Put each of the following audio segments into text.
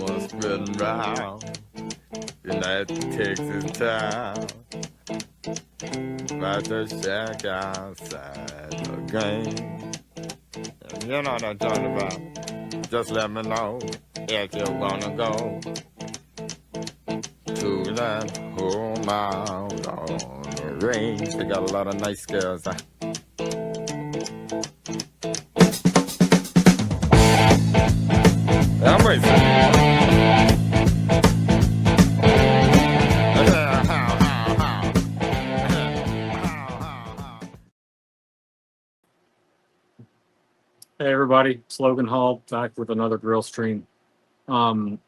rumors spreading round in that Texas town about the shack outside the game. You know what I'm talking about. Just let me know if you wanna go to that home out on the range. They got a lot of nice girls. I'm racing. Hey everybody, it's Logan Hall back with another grill stream. Um,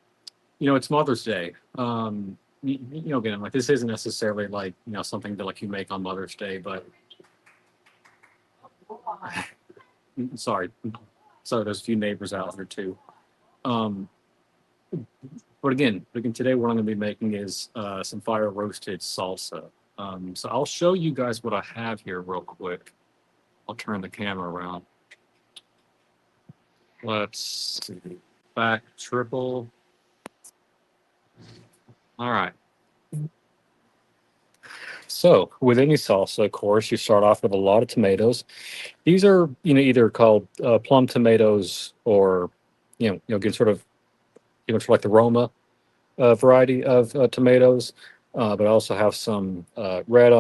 it's Mother's Day. Again, like this isn't necessarily like something that like you make on Mother's Day, but sorry, there's a few neighbors out here too. Um, but again, today what I'm going to be making is some fire roasted salsa. So I'll show you guys what I have here real quick. I'll turn the camera around. Let's see. Back triple. All right. So with any salsa, of course, you start off with a lot of tomatoes. These are, either called plum tomatoes or, get sort of, sort of like the Roma variety of tomatoes. But I also have some red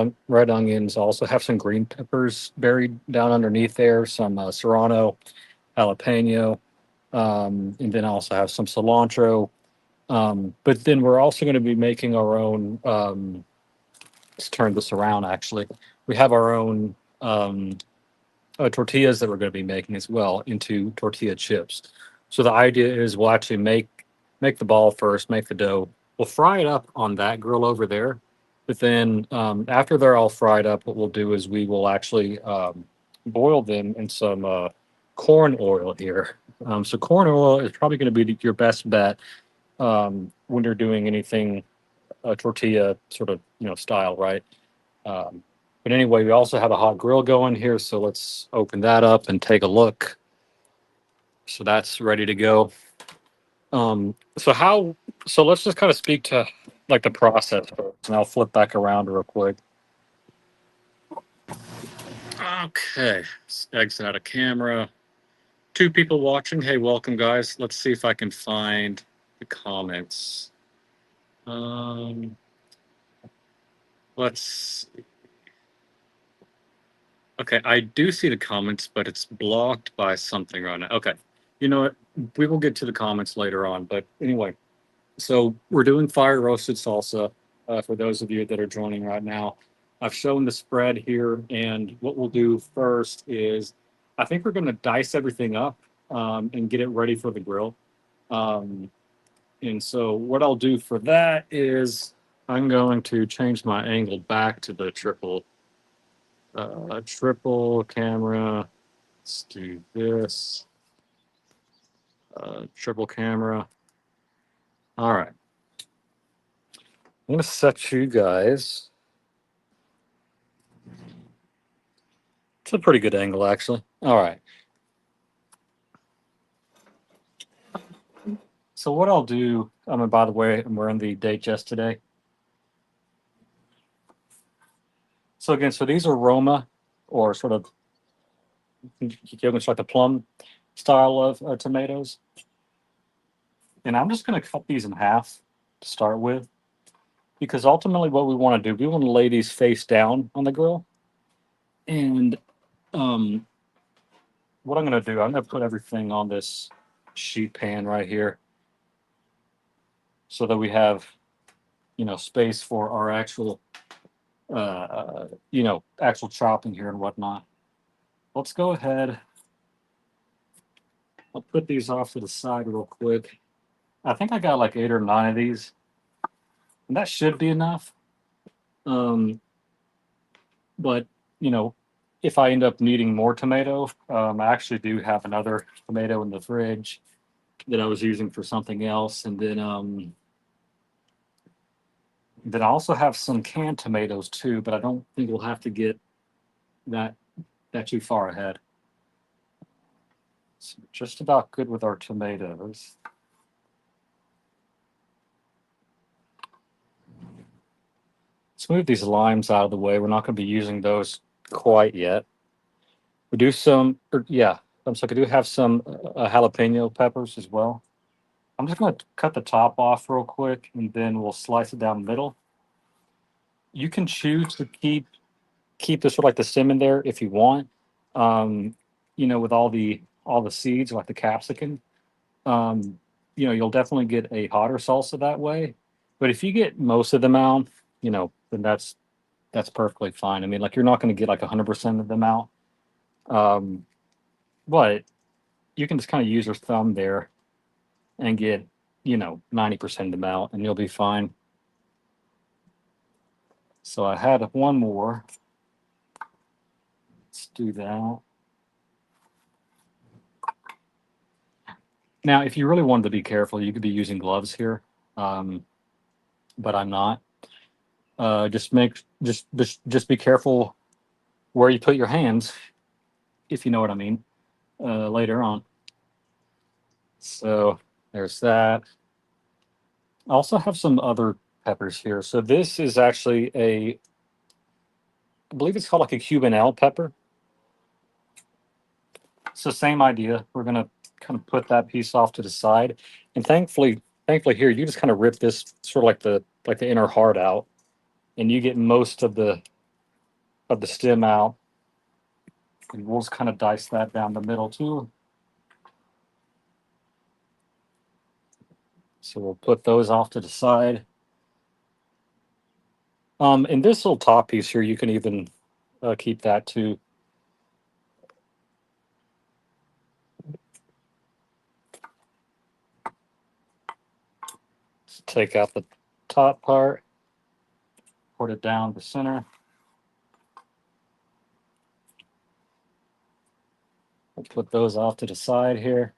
onions. I also have some green peppers buried down underneath there. Some serrano, jalapeno, and then I also have some cilantro. But then we're also going to be making our own. Let's turn this around. Actually, we have our own tortillas that we're going to be making as well into tortilla chips. So the idea is we'll actually make the ball first, make the dough. We'll fry it up on that grill over there. But then after they're all fried up, what we'll do is we will actually boil them in some corn oil here. So corn oil is probably going to be your best bet when you're doing anything tortilla sort of style, right? Um, but anyway, we also have a hot grill going here, so let's open that up and take a look. So that's ready to go. So let's just kind of speak to like the process first, and I'll flip back around real quick. Okay, let's exit out of camera. Two people watching. Hey, welcome guys. Let's see if I can find the comments. Um, let's Okay, I do see the comments, but it's blocked by something right now. Okay, you know what? We will get to the comments later on. But anyway, so we're doing fire roasted salsa for those of you that are joining right now. I've shown the spread here, and what we'll do first is I think we're going to dice everything up and get it ready for the grill. Um, and so what I'll do for that is I'm going to change my angle back to the triple camera. Let's do this. Triple camera. All right. I'm going to set you guys. It's a pretty good angle, actually. All right. So what I'll do, by the way, we're in the digest today. So again, these are Roma, or sort of, it's like the plum style of tomatoes. And I'm just going to cut these in half to start with, because ultimately what we want to do, we want to lay these face down on the grill. And um, what I'm going to do, I'm going to put everything on this sheet pan right here so that we have, space for our actual chopping here and whatnot. Let's go ahead. I'll put these off to the side real quick. I think I got like 8 or 9 of these, and that should be enough. Um, but if I end up needing more tomato, I actually do have another tomato in the fridge that I was using for something else, and then I also have some canned tomatoes too, but I don't think we'll have to get that too far ahead. So just about good with our tomatoes. Let's move these limes out of the way. We're not going to be using those quite yet. We do some, yeah. So I do have some jalapeno peppers as well. I'm just going to cut the top off real quick, and then we'll slice it down the middle. You can choose to keep the sort of like the stem in there if you want. Um, with all the seeds like the capsicum. Um, you'll definitely get a hotter salsa that way. But if you get most of them out, then that's perfectly fine. I mean, like you're not going to get like 100% of them out, um, but you can just kind of use your thumb there and get 90% of them out, and you'll be fine. So I had one more. Let's do that. Now, if you really wanted to be careful, you could be using gloves here, um, but I'm not. Just be careful where you put your hands, if you know what I mean. Later on. So there's that. I also have some other peppers here. So this is actually I believe it's called like a Cubanelle pepper. So same idea. We're gonna kind of put that piece off to the side, and thankfully here you just kind of rip this sort of like the inner heart out, and you get most of the stem out. And we'll just kind of dice that down the middle too. So we'll put those off to the side. And this little top piece here, you can even keep that too. Just take out the top part, put it down the center. We'll put those off to the side here.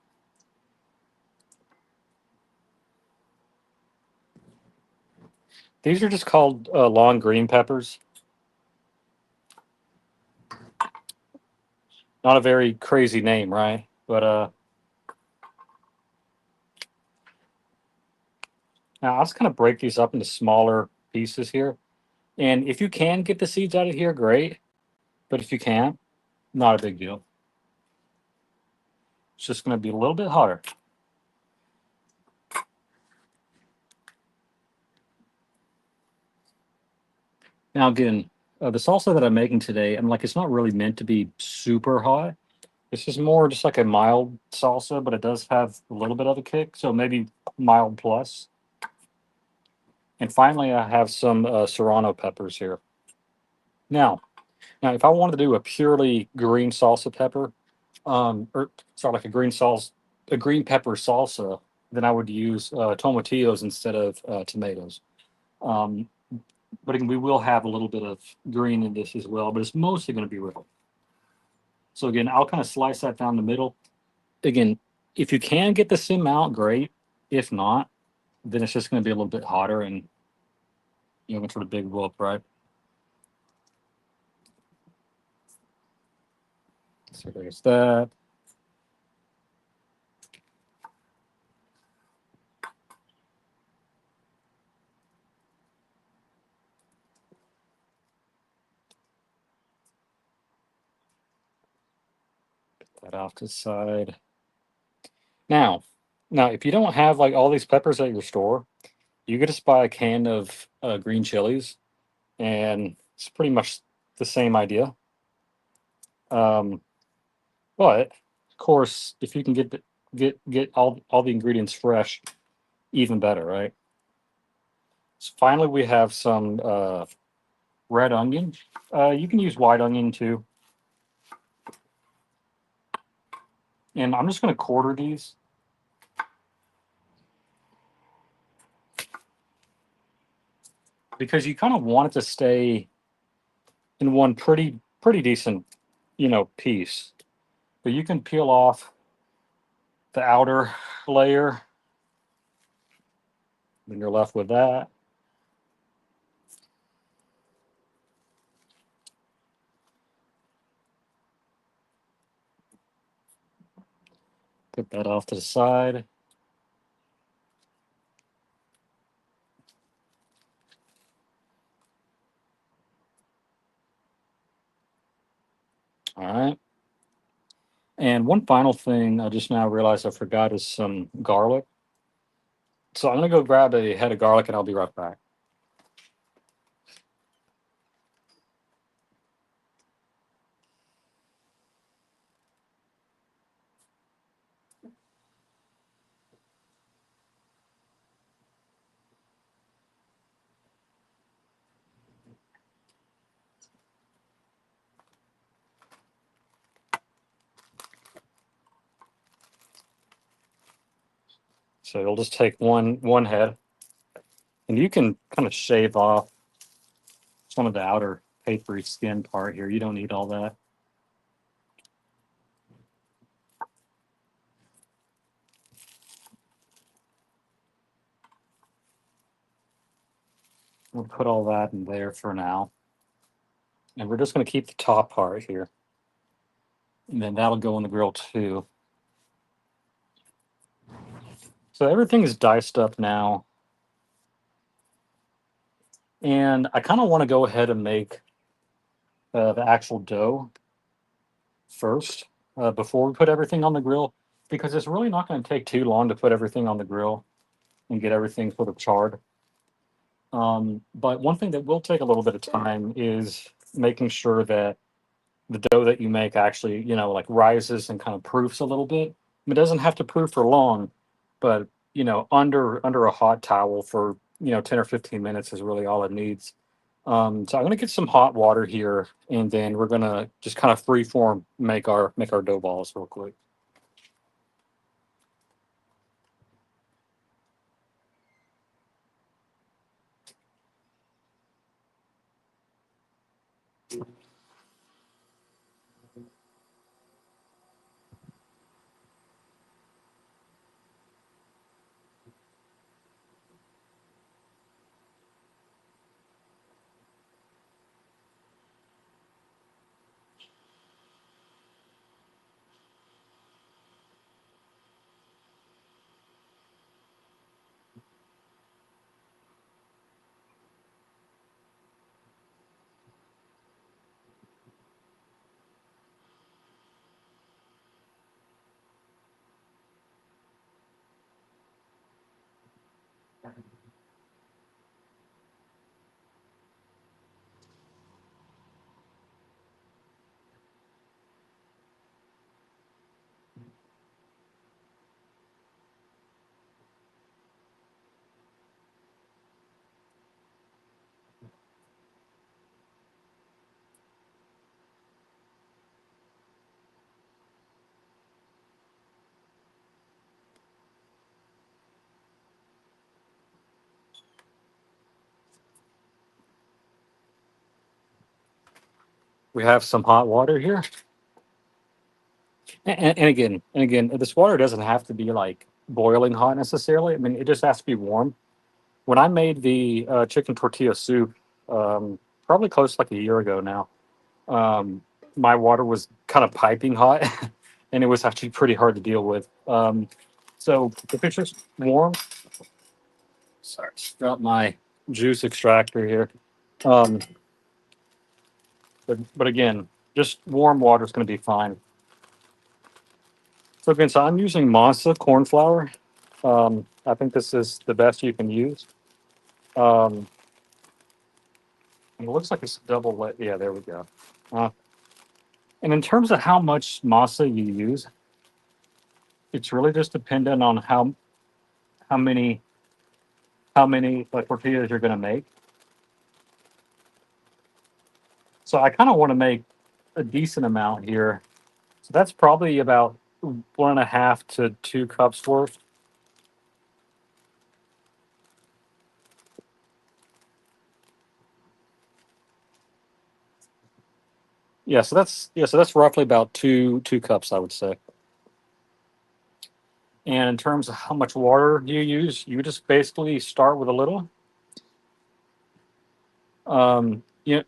These are just called long green peppers. Not a very crazy name, right? But now I'll just kind of break these up into smaller pieces here. And if you can get the seeds out of here, great. But if you can't, not a big deal. It's just going to be a little bit hotter. Now, again, the salsa that I'm making today, I'm like, it's not really meant to be super hot. It's just more just like a mild salsa, but it does have a little bit of a kick. So maybe mild plus. And finally, I have some serrano peppers here. Now, if I wanted to do a purely green salsa pepper, or sorry, like a green pepper salsa, then I would use tomatillos instead of tomatoes. Um, but again, we will have a little bit of green in this as well, but it's mostly going to be red. So again, I'll kind of slice that down the middle. Again, if you can get the stem out, great. If not, then it's just going to be a little bit hotter and sort of big whoop, right? So there's that. Put that off to the side. Now, if you don't have like all these peppers at your store, you could just buy a can of green chilies, and it's pretty much the same idea. Um, but of course, if you can get all the ingredients fresh, even better, right? So finally, we have some red onion. You can use white onion too. And I'm just going to quarter these. Because you kind of want it to stay in one pretty decent, piece. But you can peel off the outer layer, then you're left with that. Put that off to the side. All right. And one final thing I just now realized I forgot is some garlic. So I'm gonna go grab a head of garlic and I'll be right back. So you'll just take one head, and you can kind of shave off some of the outer papery skin part here. You don't need all that. We'll put all that in there for now. And we're just going to keep the top part here. And then that'll go on the grill too. So everything is diced up now. And I kind of want to go ahead and make the actual dough first before we put everything on the grill, because it's really not going to take too long to put everything on the grill and get everything sort of charred. But one thing that will take a little bit of time is making sure that the dough that you make actually, like rises and kind of proofs a little bit. It doesn't have to proof for long, but under a hot towel for 10 or 15 minutes is really all it needs. So I'm gonna get some hot water here, and then we're gonna just kind of free form make our dough balls real quick. We have some hot water here, and again, this water doesn't have to be like boiling hot necessarily. I mean, it just has to be warm. When I made the chicken tortilla soup, probably close to like a year ago now, um, my water was kind of piping hot, and it was actually pretty hard to deal with. So if it's just warm, sorry, got my juice extractor here. Um, but again, just warm water is going to be fine. So again, so I'm using Masa corn flour. I think this is the best you can use. Um, and it looks like it's double wet. Yeah, there we go. Uh, and in terms of how much masa you use, it's really just dependent on how many like tortillas you're going to make. So I kind of want to make a decent amount here. So that's probably about 1.5 to 2 cups worth. So that's roughly about two cups, I would say. And in terms of how much water you use, you just basically start with a little, um, you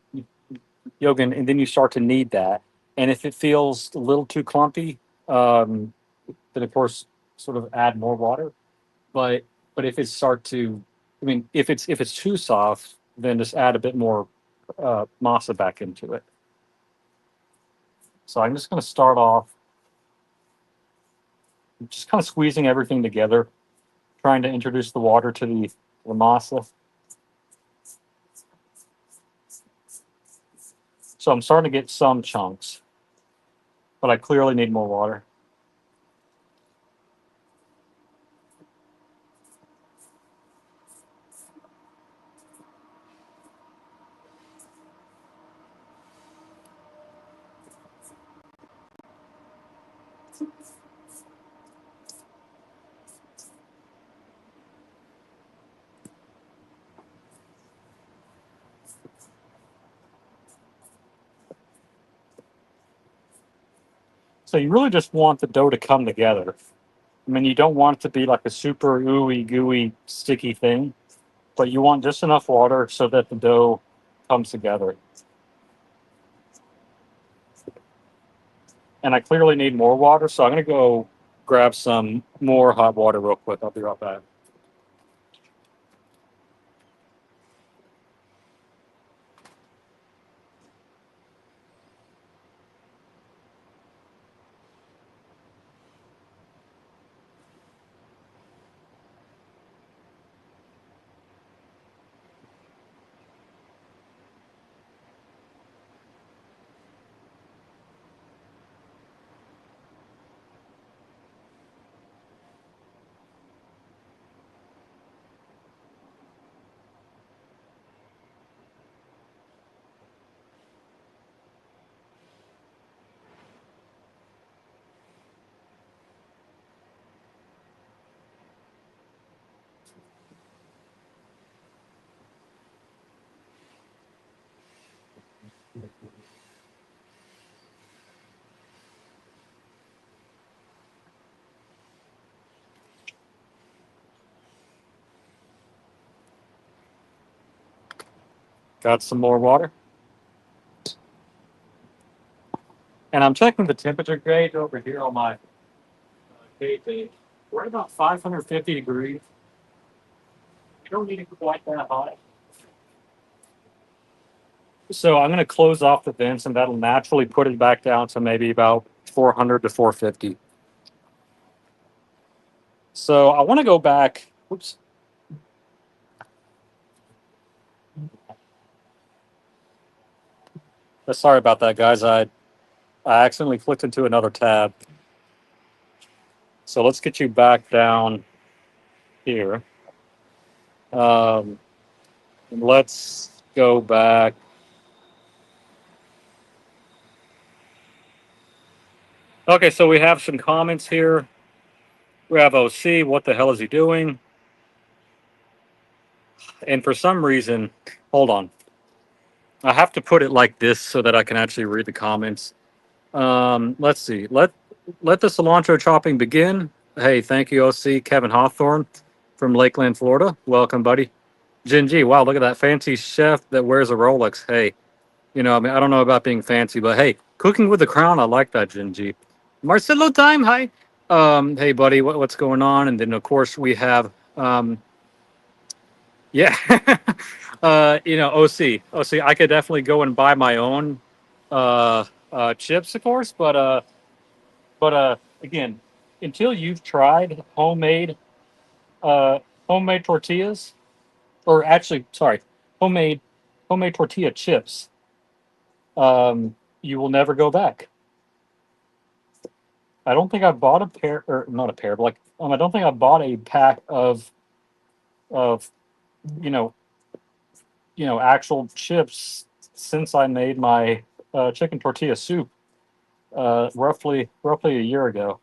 Yogan, and then you start to knead that. And if it feels a little too clumpy, um, then of course sort of add more water. But if it start to, I mean, if it's too soft, then just add a bit more masa back into it. So I'm just going to start off just kind of squeezing everything together, trying to introduce the water to the masa. So I'm starting to get some chunks, but I clearly need more water. So you really just want the dough to come together. I mean, you don't want it to be like a super ooey gooey sticky thing, but you want just enough water so that the dough comes together. And I clearly need more water, so I'm going to go grab some more hot water real quick. I'll be right back. Got some more water. And I'm checking the temperature gauge over here on my gauge page. We're at about 550 degrees. You don't need it quite that hot. So I'm going to close off the vents, and that'll naturally put it back down to maybe about 400 to 450. So I want to go back. Oops. Sorry about that, guys. I accidentally clicked into another tab. So let's get you back down here. Let's go back. Okay, so we have some comments here. We have OC. What the hell is he doing? And for some reason, hold on. I have to put it like this so that I can actually read the comments. Let's see. Let the cilantro chopping begin. Hey, thank you, OC Kevin Hawthorne from Lakeland, Florida. Welcome, buddy. Jin G. Wow, look at that fancy chef that wears a Rolex. Hey, I mean, I don't know about being fancy, but hey, cooking with the crown. I like that, Jin G. Marcelo time. Hi. Hey, buddy. What's going on? And then of course we have yeah. OC. I could definitely go and buy my own chips, of course, but again, until you've tried uh, homemade tortillas, or actually, sorry, homemade homemade tortilla chips, you will never go back. I don't think I bought a pair, or not a pair, but like, I don't think I bought a pack of you know actual chips since I made my chicken tortilla soup roughly a year ago.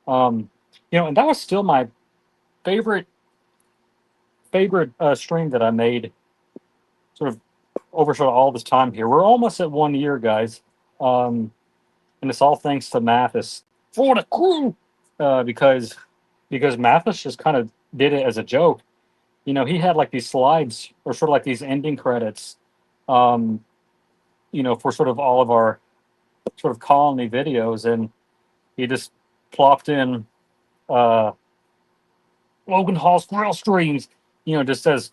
And that was still my favorite stream that I made sort of over sort of all this time here. We're almost at 1 year, guys, and it's all thanks to Mathis for the crew because Mathis just kind of did it as a joke. He had like these slides or sort of like these ending credits, um, for sort of all of our sort of colony videos, and he just plopped in uh, Logan Hall's grill streams, just as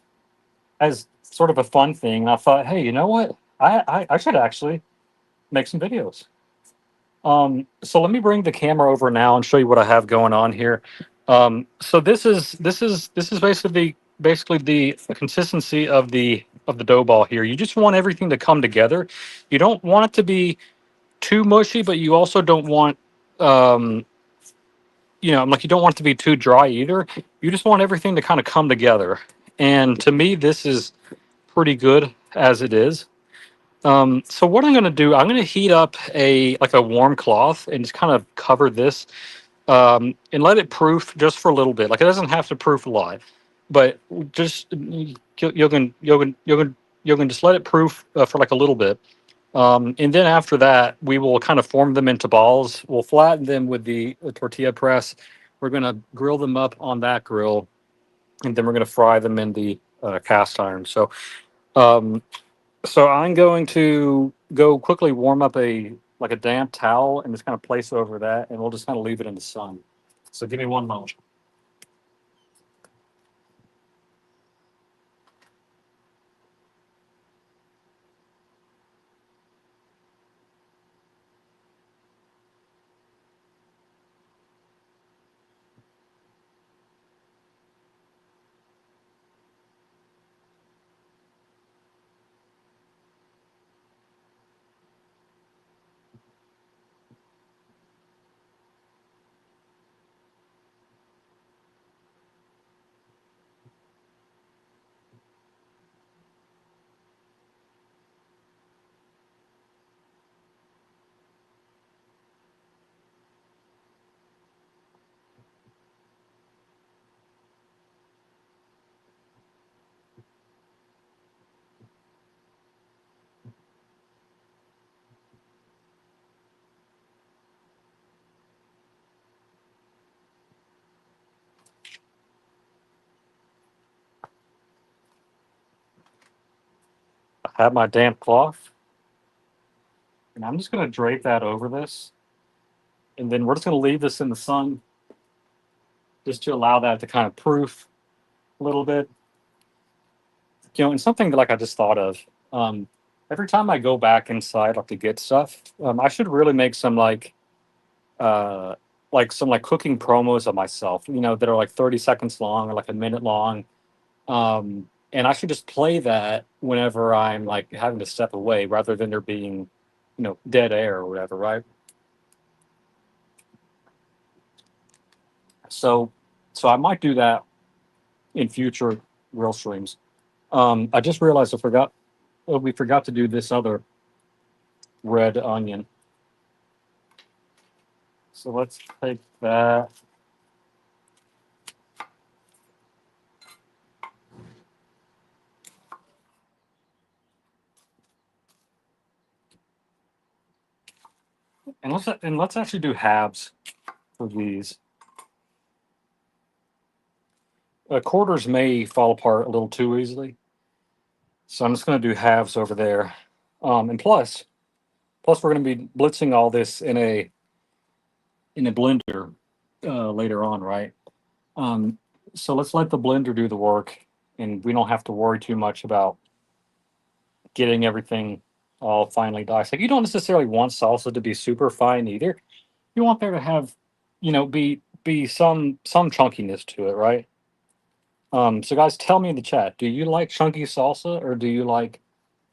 sort of a fun thing. And I thought, hey, you know what? I should actually make some videos. So let me bring the camera over now and show you what I have going on here. So this is basically the consistency of the dough ball here. You just want everything to come together. You don't want it to be too mushy, but you also don't want um, like you don't want it to be too dry either. You just want everything to kind of come together. And to me, this is pretty good as it is. So what I'm going to do, I'm going to heat up a warm cloth and just kind of cover this and let it proof just for a little bit. Like it doesn't have to proof a lot, but just you can just let it proof for like a little bit. And then after that, we will kind of form them into balls. We'll flatten them with the tortilla press. We're going to grill them up on that grill, and then we're going to fry them in the cast iron. Um, so I'm going to go quickly warm up a damp towel and just kind of place over that, and we'll just kind of leave it in the sun. So give me one moment. I have my damp cloth, and I'm just going to drape that over this, and then we're just going to leave this in the sun just to allow that to kind of proof a little bit. And something that like I just thought of. Um, every time I go back inside like to get stuff, I should really make some uh some like cooking promos of myself, that are like 30 seconds long or like a minute long. And I should just play that whenever I'm like having to step away rather than there being, dead air or whatever, right? So so I might do that in future real streams. I just realized we forgot to do this other red onion. So let's take that. And let's actually do halves for these. Quarters may fall apart a little too easily, so I'm just going to do halves over there. And plus we're going to be blitzing all this in a blender later on, right? Um, so let's let the blender do the work, and we don't have to worry too much about getting everything all finely diced. Like you don't necessarily want salsa to be super fine either. You want there to have, be some chunkiness to it, right? So guys, tell me in the chat, do you like chunky salsa or do you like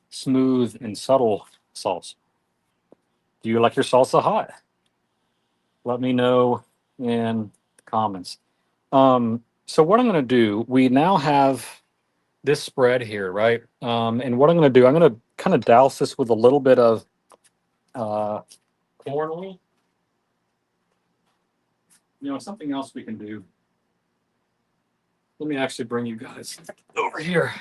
smooth and subtle salsa? Do you like your salsa hot? Let me know in the comments. So what I'm going to do, we now have this spread here, right? And what I'm going to do, I'm going to kind of douse this with a little bit of uh, corn oil. Something else we can do. Let me actually bring you guys over here.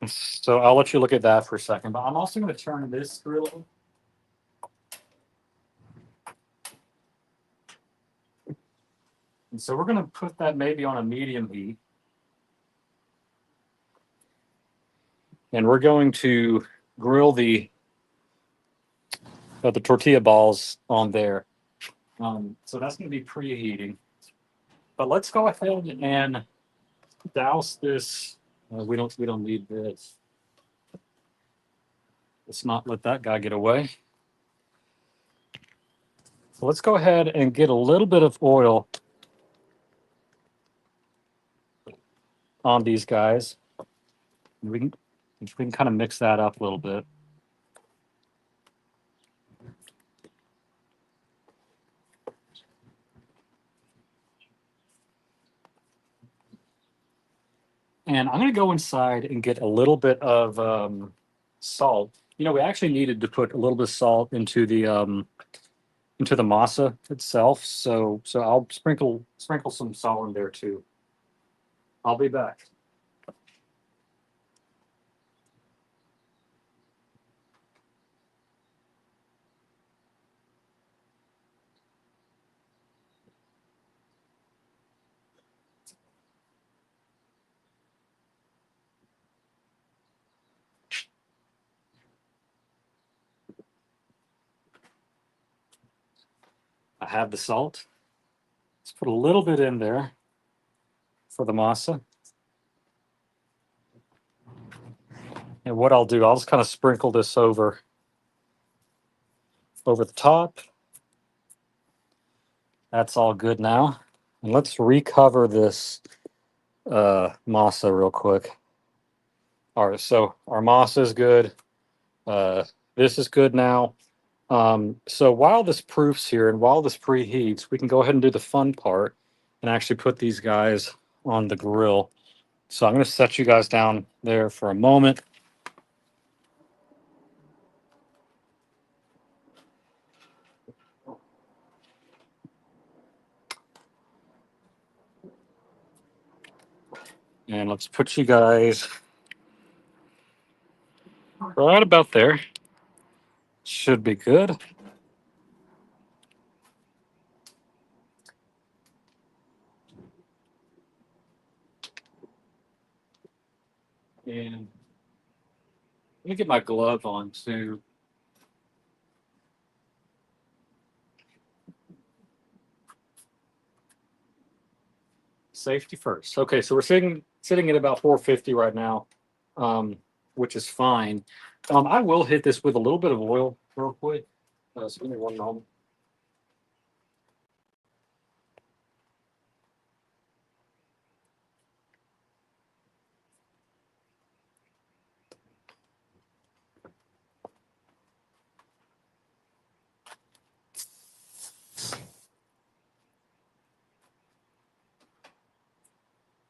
So I'll let you look at that for a second, but I'm also going to turn this grill. And so we're going to put that maybe on a medium heat. And we're going to grill the tortilla balls on there. So that's going to be preheating. But let's go ahead and douse this. We don't need this. Let's not let that guy get away. So let's go ahead and get a little bit of oil on these guys. We can kind of mix that up a little bit. And I'm going to go inside and get a little bit of salt. You know, we actually needed to put a little bit of salt into the masa itself. So I'll sprinkle some salt in there too. I'll be back. I have the salt. Let's put a little bit in there for the masa. And what I'll do, I'll just kind of sprinkle this over the top. That's all good now. And let's recover this masa real quick. All right, so our masa is good. This is good now. So while this proofs here and while this preheats, we can go ahead and do the fun part and actually put these guys on the grill. So I'm going to set you guys down there for a moment. And let's put you guys right about there. Should be good. And let me get my glove on too. Safety first. Okay, so we're sitting at about 450 right now, which is fine. I will hit this with a little bit of oil real quick. So give me one moment.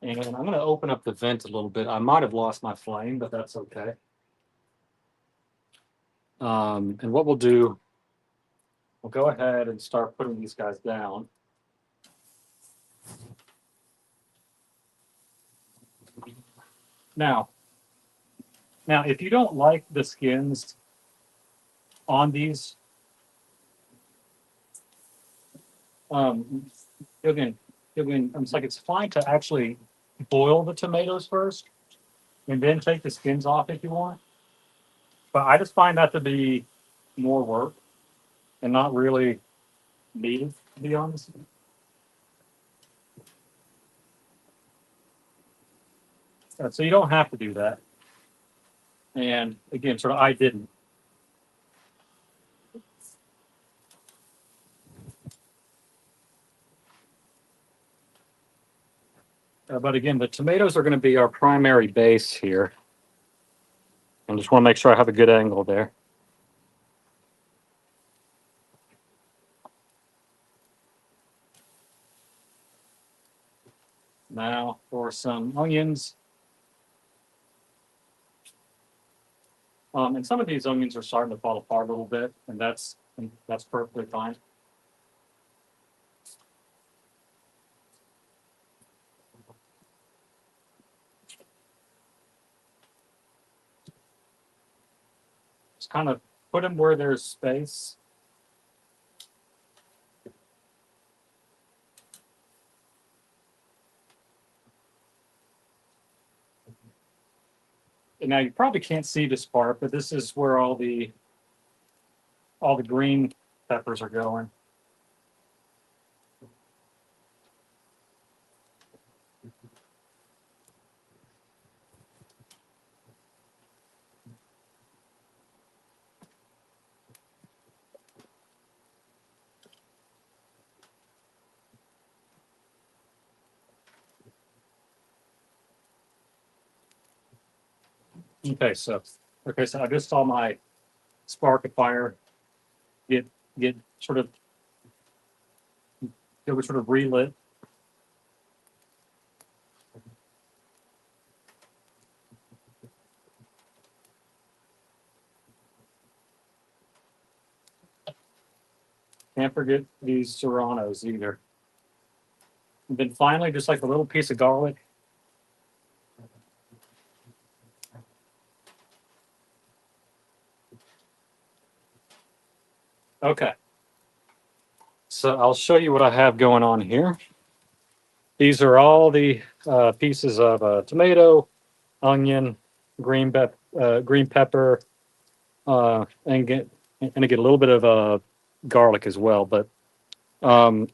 And I'm going to open up the vent a little bit. I might have lost my flame, but that's okay. And what we'll do, we'll go ahead and start putting these guys down. Now, if you don't like the skins on these, again, it's like it's fine to actually boil the tomatoes first and then take the skins off if you want. But I just find that to be more work and not really needed, to be honest. So you don't have to do that. And again, sort of, I didn't. But again, the tomatoes are going to be our primary base here. I just want to make sure I have a good angle there. Now for some onions. And some of these onions are starting to fall apart a little bit, and that's perfectly fine. Just kind of put them where there's space. And now you probably can't see this part, but this is where all the green peppers are going. Okay, so I just saw my spark of fire get get sort of it was sort of relit. Can't forget these serranos either. And then finally, just like a little piece of garlic. Okay, so I'll show you what I have going on here. These are all the pieces of tomato, onion, green pepper, and I get a little bit of garlic as well. But um,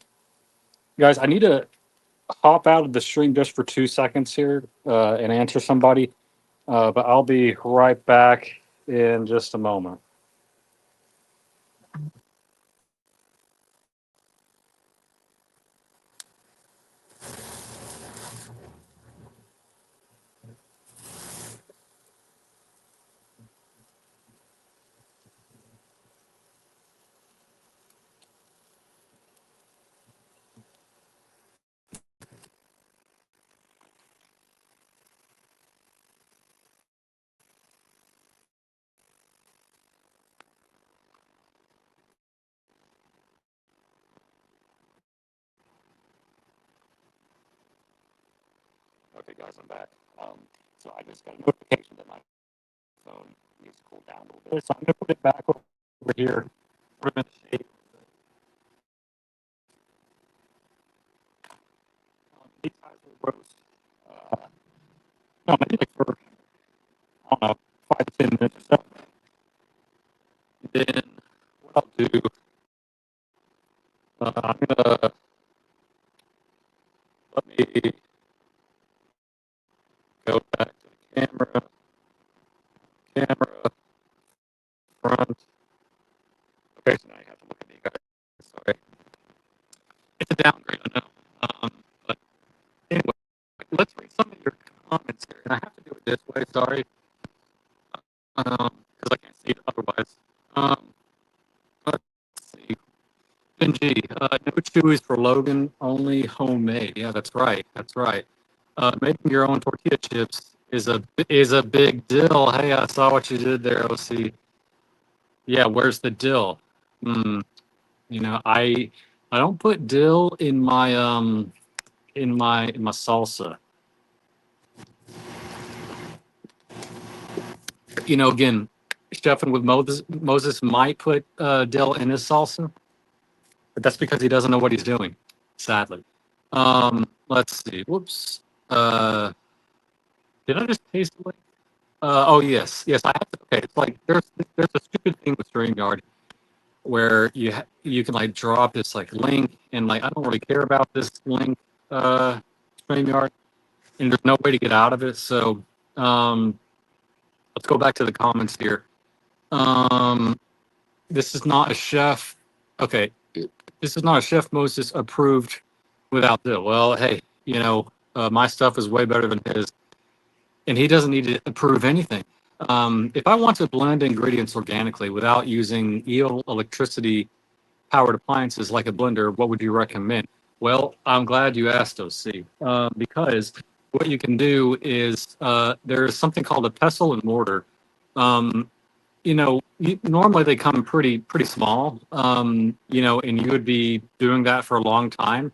guys, I need to hop out of the stream just for 2 seconds here and answer somebody. But I'll be right back in just a moment. Okay, guys, I'm back. So I just got a notification that my phone needs to cool down a little bit. So I'm gonna put it back over here. Sort of in the shade. These guys will roast. No, maybe like for I don't know 5 to 10 minutes or so. Then what I'll do, I'm gonna let me go back to the camera front. Okay, so now you have to look at me, guys. Sorry, it's a downgrade, I know. But anyway, let's read some of your comments here, and I have to do it this way. Sorry, because I can't see it otherwise. Let's see. Benji, no chewies for Logan, only homemade. Yeah, that's right. That's right. Making your own tortilla chips is a big deal. Hey, I saw what you did there, OC. Yeah, where's the dill? Hmm. I don't put dill in my salsa. Again, chefing with Moses might put dill in his salsa, but that's because he doesn't know what he's doing. Sadly. Let's see. Whoops. Did I just paste the link? Oh yes, yes. I have to. Okay, it's like there's a stupid thing with StreamYard where you can like drop this like link and like I don't really care about this link StreamYard and there's no way to get out of it. So um, let's go back to the comments here. Um, this is not a chef. Okay, this is not a chef Moses approved without dill. Well, hey, my stuff is way better than his, and he doesn't need to approve anything. If I want to blend ingredients organically without using electricity powered appliances like a blender, what would you recommend? Well, I'm glad you asked, OC, because what you can do is there's something called a pestle and mortar. Um, normally they come pretty small, and you would be doing that for a long time.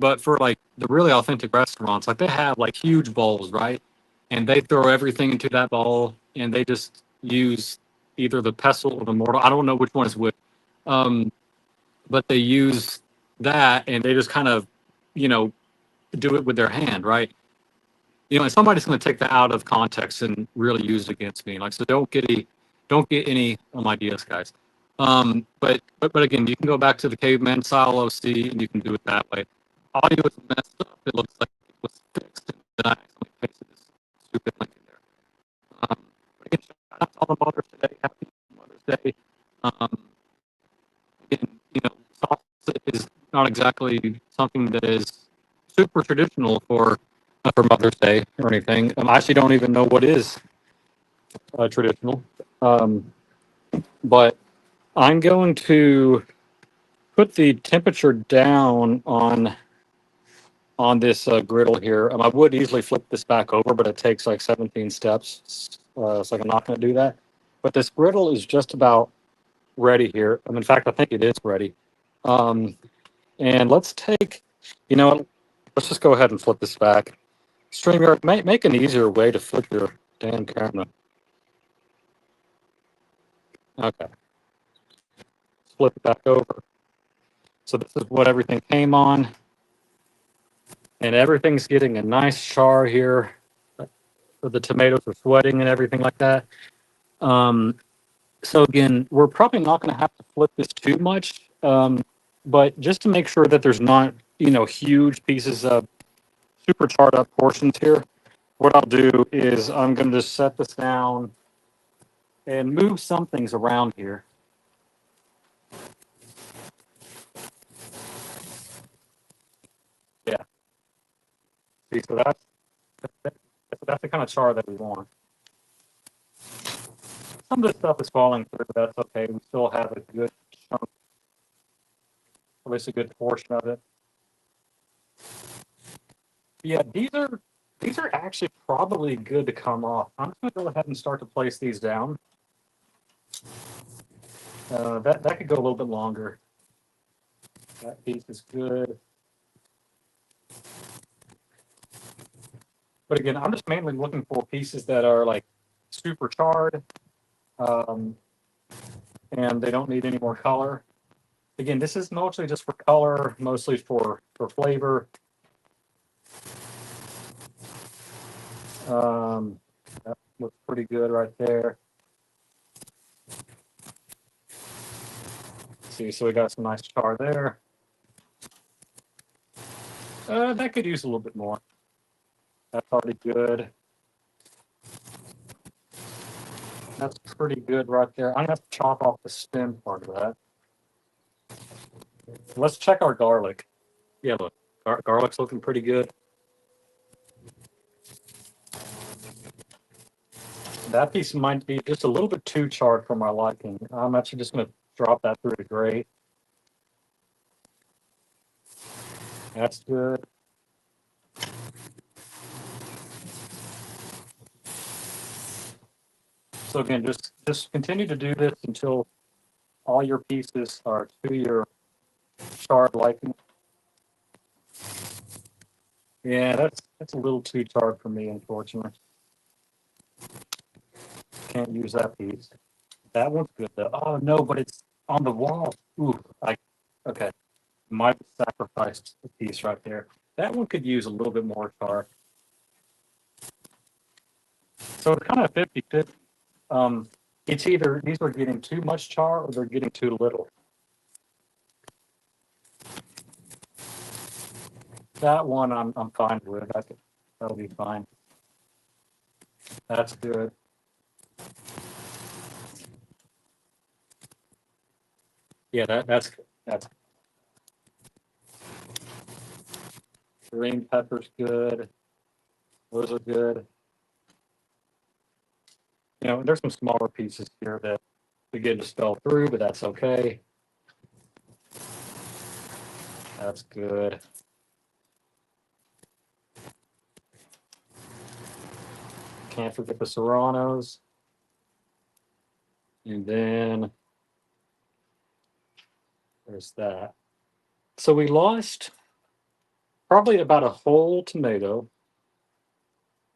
But for like the really authentic restaurants, like they have like huge bowls, right? And they throw everything into that bowl, and they just use either the pestle or the mortar. I don't know which one is which. Um, but they use that and they just kind of, you know, do it with their hand, right? And somebody's going to take that out of context and really use it against me. Like, so don't get any ideas, guys. But again, you can go back to the caveman style OC and you can do it that way. Audio is messed up. It looks like it was fixed, and then I accidentally pasted this stupid link in there. But again, shout out to all the mothers today. Happy Mother's Day. Um, Again, salsa is not exactly something that is super traditional for Mother's Day or anything. I actually don't even know what is. traditional. Um, but I'm going to put the temperature down on this griddle here. I would easily flip this back over, but it takes like 17 steps. So I'm not going to do that. But this griddle is just about ready here. In fact, I think it is ready. Um, and let's take, you know, what, let's just go ahead and flip this back. StreamYard, make an easier way to flip your damn camera. Okay, flip it back over. So this is what everything came on, and everything's getting a nice char here. The tomatoes are sweating and everything like that. Um, so again, we're probably not going to have to flip this too much, but just to make sure that there's not, huge pieces of super charred up portions here, what I'll do is I'm going to just set this down and move some things around here. Yeah. See, so that's the kind of char that we want. Some of this stuff is falling through, but that's okay. We still have a good chunk, at least a good portion of it. Yeah, these are actually probably good to come off. I'm just gonna go ahead and start to place these down. That could go a little bit longer. That piece is good. But again, I'm just mainly looking for pieces that are like super charred, um, and they don't need any more color. Again, this is mostly just for color, mostly for flavor. That looks pretty good right there. See, so we got some nice char there. That could use a little bit more. That's already good. That's pretty good right there. I'm gonna have to chop off the stem part of that. Let's check our garlic. Yeah, look, garlic's looking pretty good. That piece might be just a little bit too charred for my liking. I'm actually just gonna drop that through the grate. That's good. So again, just continue to do this until all your pieces are to your charred liking. Yeah, that's a little too charred for me, unfortunately. Can't use that piece. That one's good though. Oh no, but it's on the wall. Ooh, okay. Might have sacrificed a piece right there. That one could use a little bit more char. So it's kind of 50-50. It's either these are getting too much char or they're getting too little. That one I'm fine with. That'll be fine. That's good. Yeah, that's green pepper's good. Those are good. There's some smaller pieces here that begin to spell through, but that's okay. That's good. Can't forget the serranos. And then there's that. So we lost probably about a whole tomato.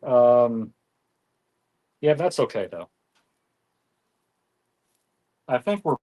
Um, yeah, that's okay though. I think we're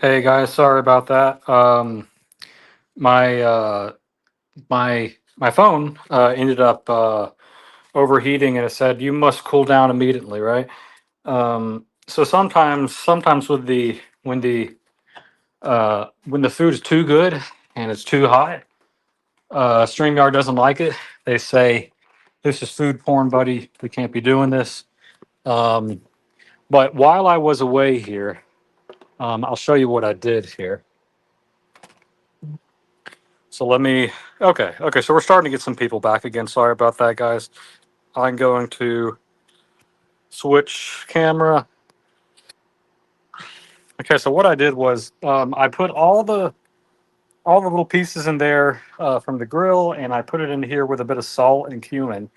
Hey guys, sorry about that. My my phone ended up overheating, and it said you must cool down immediately, right? So sometimes with the when the food is too good and it's too hot, StreamYard doesn't like it. They say this is food porn, buddy. We can't be doing this. Um, but while I was away here, I'll show you what I did here. So let me. Okay. So we're starting to get some people back again. Sorry about that, guys. I'm going to switch camera. Okay, so what I did was I put all the little pieces in there from the grill, and I put it in here with a bit of salt and cumin.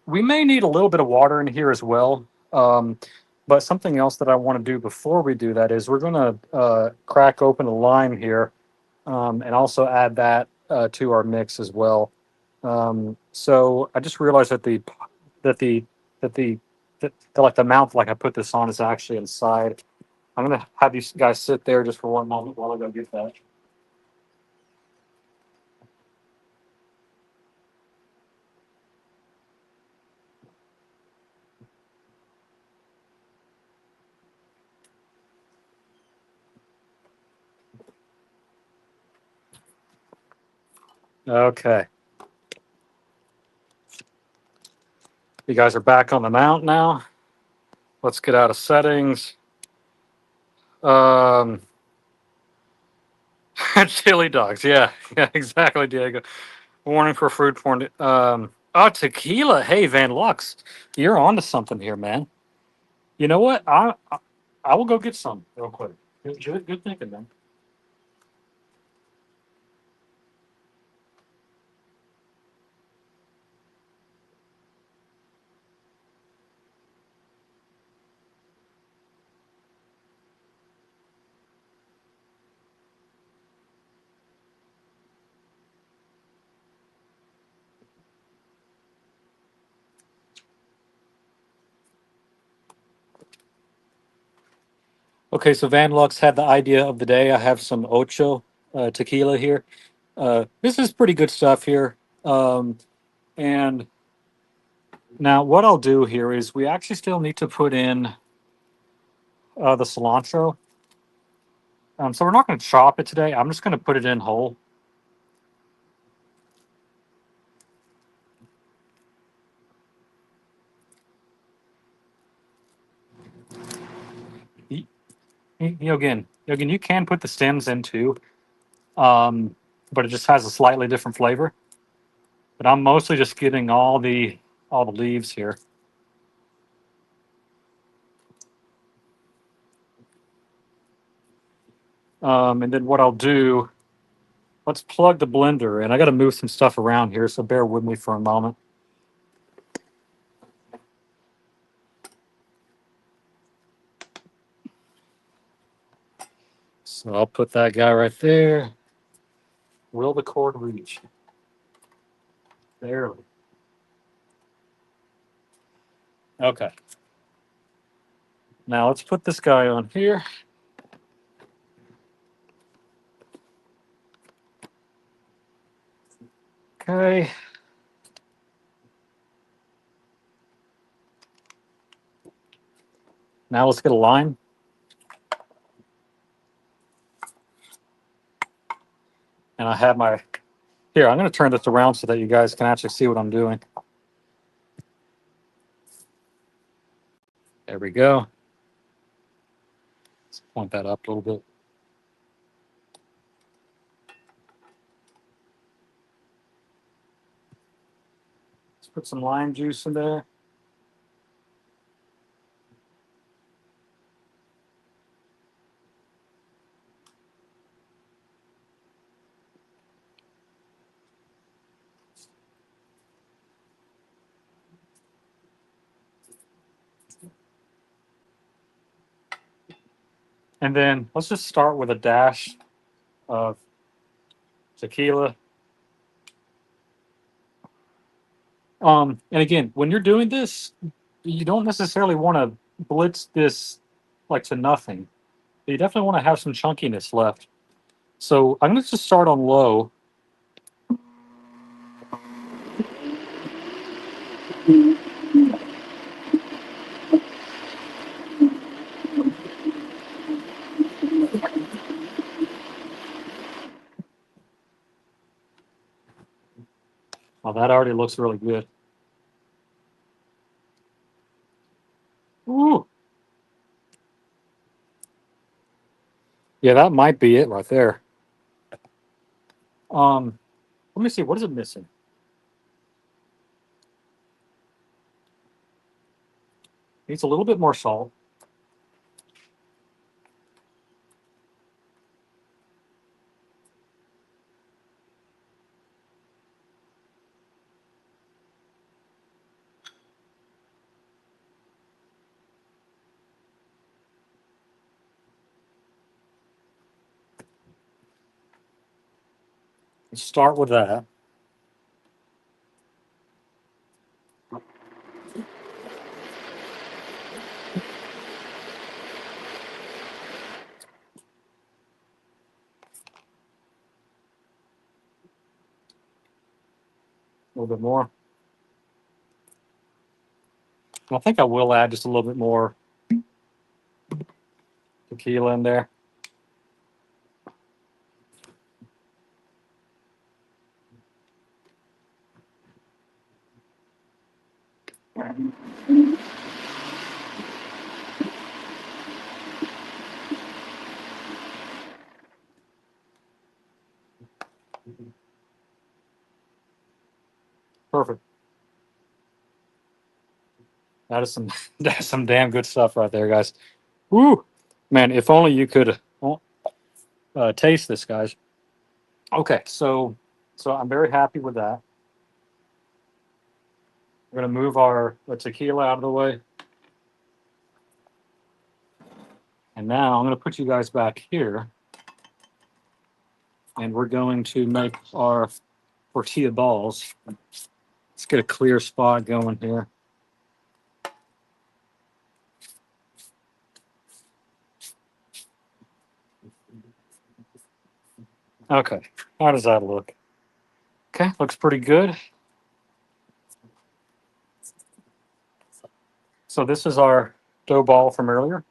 We may need a little bit of water in here as well. But something else that I want to do before we do that is we're going to crack open a lime here, and also add that to our mix as well. So I just realized that that the that the like the mount like I put this on is actually inside. I'm gonna have you guys sit there just for one moment while I go get that. Okay, you guys are back on the mount now. Let's get out of settings. Um, chili dogs. Yeah, exactly, Diego. Warning for food porn. Oh, tequila. Hey, Van Lux, you're on to something here, man. You know what? I will go get some real quick. Good thinking, man. Okay, so Van Lux had the idea of the day. I have some Ocho tequila here. This is pretty good stuff here. And now what I'll do here is we actually still need to put in the cilantro. So we're not going to chop it today. I'm just going to put it in whole. Again, you can put the stems in too, um, but it just has a slightly different flavor. But I'm mostly just getting all the leaves here. And then what I'll do, let's plug the blender in. I got to move some stuff around here, so bear with me for a moment. So I'll put that guy right there. Will the cord reach? Barely. Okay. Now let's put this guy on here. Okay. Now let's get a line. And I have my, here, I'm going to turn this around so that you guys can actually see what I'm doing. There we go. Let's point that up a little bit. Let's put some lime juice in there. And then let's just start with a dash of tequila. And again, when you're doing this, you don't necessarily want to blitz this like to nothing, You definitely want to have some chunkiness left. So I'm going to just start on low. Oh, that already looks really good. Ooh. Yeah, that might be it right there. Let me see. What is it missing? Needs a little bit more salt. Let's start with that. A little bit more. I think I will add just a little bit more tequila in there. Perfect. That is some that's some damn good stuff right there, guys. Woo, man! If only you could taste this, guys. Okay, so I'm very happy with that. We're gonna move our the tequila out of the way, and now I'm gonna put you guys back here, and we're going to make our tortilla balls. Let's get a clear spot going here. Okay, how does that look? Okay, looks pretty good. So this is our dough ball from earlier,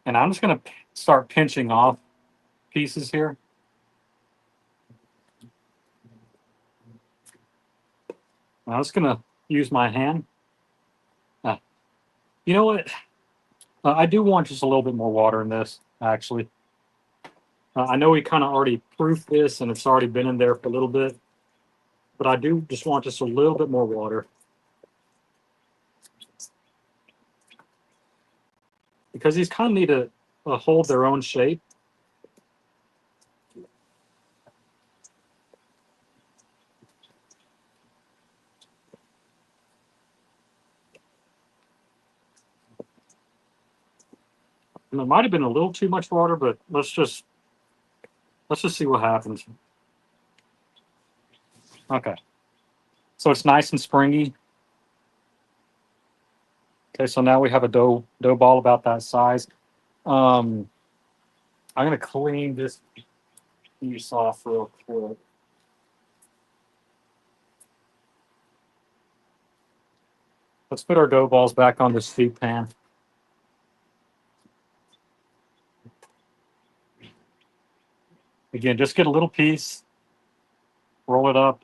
and I'm just gonna start pinching off pieces here. I'm just gonna use my hand. Uh, you know what? I do want just a little bit more water in this, actually. I know we kind of already proofed this and it's already been in there for a little bit, but I do just want just a little bit more water because these kind of need to hold their own shape. And it might have been a little too much water, but let's just see what happens. Okay, so it's nice and springy. Okay, so now we have a dough ball about that size. Um, I'm gonna clean this piece off real quick. Let's put our dough balls back on this steep pan. Again, just get a little piece, roll it up.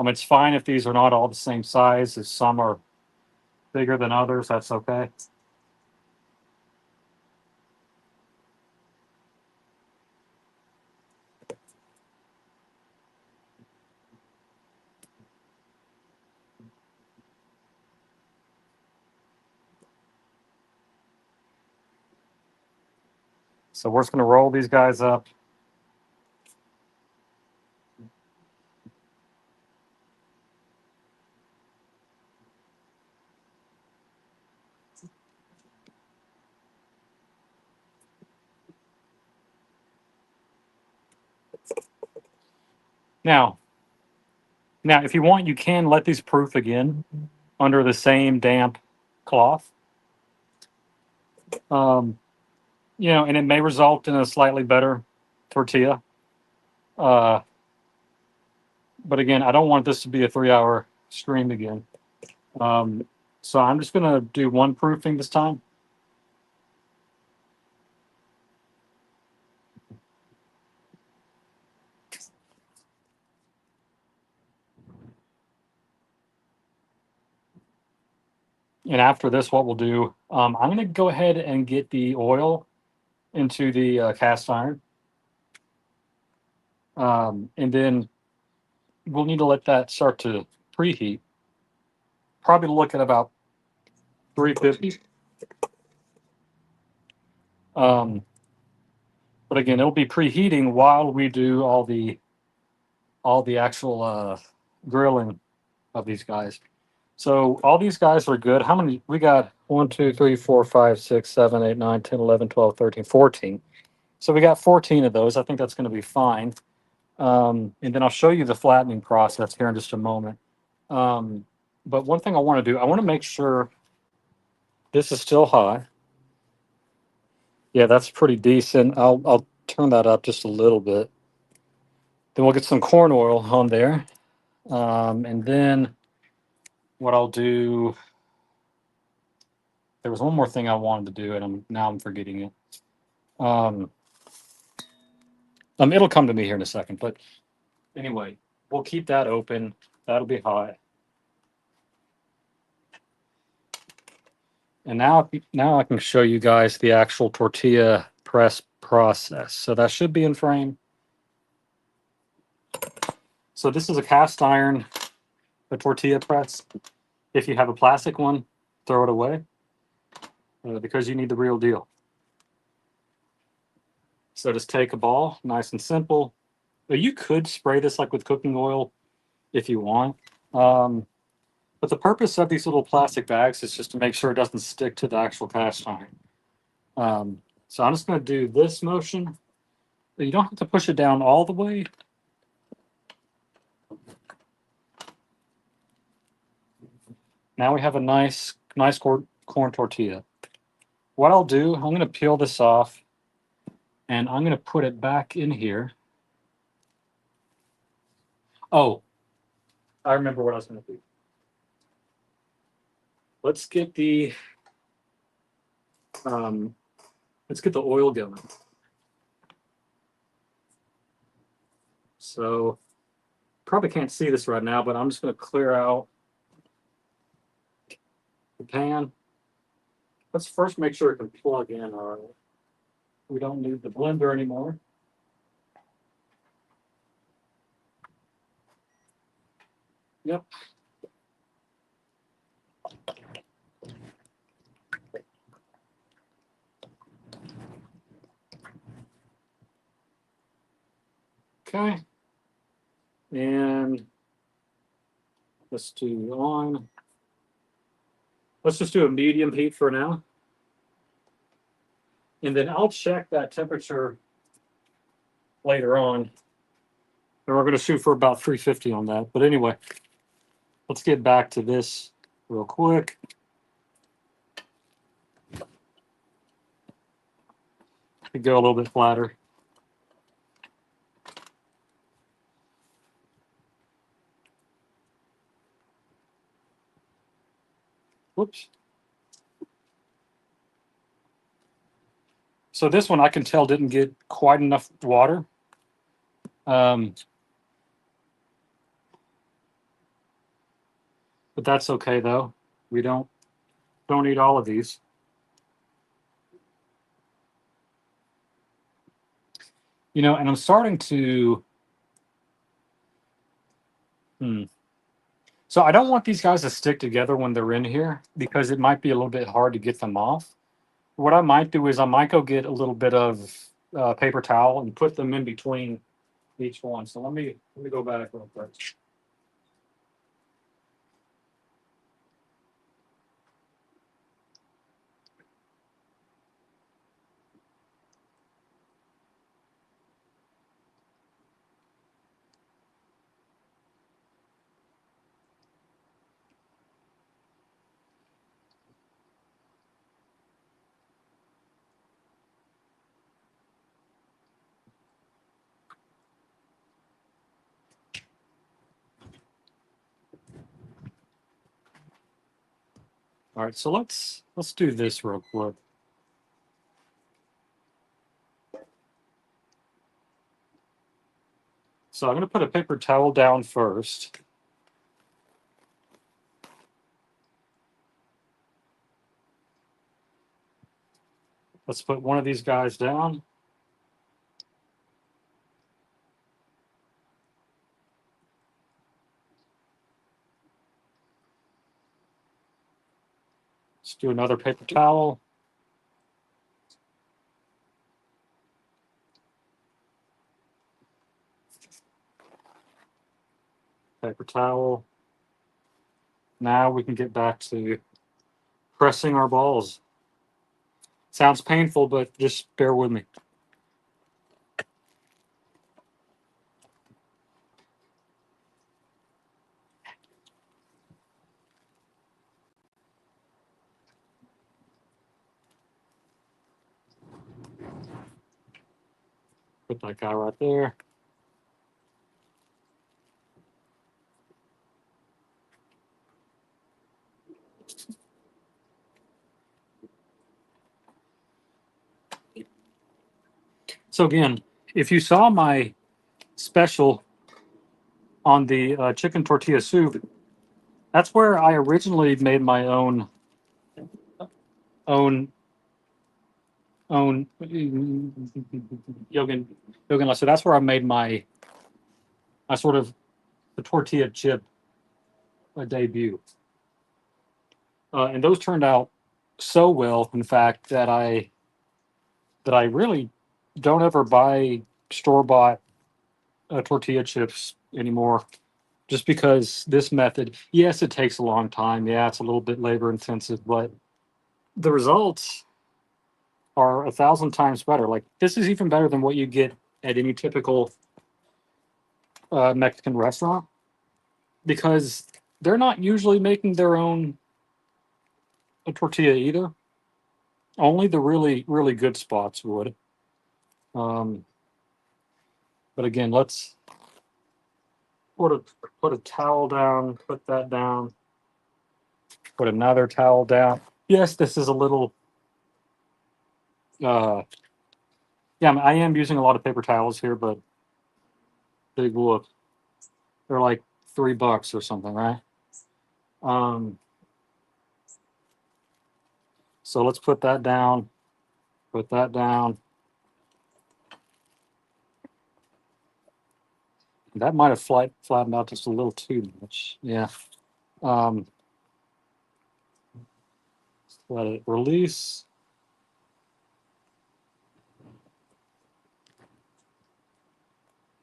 It's fine if these are not all the same size. If some are bigger than others, that's okay. So we're just going to roll these guys up. Now, if you want, you can let these proof again under the same damp cloth. Um, and it may result in a slightly better tortilla. Uh, but again, I don't want this to be a 3-hour stream again. Um, so I'm just going to do one proofing this time. And after this, what we'll do, I'm going to go ahead and get the oil into the cast iron. And then we'll need to let that start to preheat. Probably look at about 350. But again, it'll be preheating while we do all the actual grilling of these guys. So all these guys are good. How many we got? 1, 2, 3, 4, 5, 6, 7, 8, 9, 10, 11, 12, 13, 14. So we got 14 of those. I think that's going to be fine. And then I'll show you the flattening process here in just a moment. But one thing I want to do, I want to make sure this is still high. Yeah, that's pretty decent. I'll turn that up just a little bit. Then we'll get some corn oil on there. And then what I'll do, there was one more thing I wanted to do, and I'm forgetting it. It'll come to me here in a second, but anyway, we'll keep that open. That'll be hot. And now I can show you guys the actual tortilla press process. So that should be in frame. So this is a cast iron, a tortilla press. If you have a plastic one, throw it away because you need the real deal. So just take a ball, nice and simple. But you could spray this like with cooking oil if you want. But the purpose of these little plastic bags is just to make sure it doesn't stick to the actual cast iron. So I'm just going to do this motion. You don't have to push it down all the way. Now we have a nice corn tortilla. What I'll do, I'm going to peel this off and I'm going to put it back in here. Oh, I remember what I was going to do. Let's get the oil going. So probably can't see this right now, but I'm just going to clear out the pan. Let's first make sure it can plug in. All right. We don't need the blender anymore. Yep. Okay. And let's do on. Let's just do a medium heat for now. And then I'll check that temperature later on. And we're going to shoot for about 350 on that. But anyway, let's get back to this real quick. Go a little bit flatter. Whoops. So this one I can tell didn't get quite enough water. But that's okay though. We don't need all of these. And I'm starting to So I don't want these guys to stick together when they're in here because it might be a little bit hard to get them off. What I might do is I might go get a little bit of paper towel and put them in between each one. So let me go back real quick. All right, so let's do this real quick. So I'm going to put a paper towel down first. Let's put one of these guys down. Let's do another paper towel. Paper towel. Now we can get back to pressing our balls. Sounds painful, but just bear with me. Put that guy right there. So again, if you saw my special on the chicken tortilla soup, that's where I originally made my own Yogan. So that's where I made my sort of the tortilla chip debut, and those turned out so well. In fact, that I really don't ever buy store bought tortilla chips anymore, just because this method. Yes, it takes a long time. Yeah, it's a little bit labor intensive, but the results are 1,000 times better. Like this is even better than what you get at any typical Mexican restaurant, because they're not usually making their own tortilla either. Only the really really good spots would. Um, but again, let's put a towel down. Put that down. Put another towel down. Yes, this is a little. Yeah, I am using a lot of paper towels here, but big whoop. They're like $3 or something, right? Um, so let's put that down. Put that down. That might have flattened out just a little too much. Yeah. Um, let it release.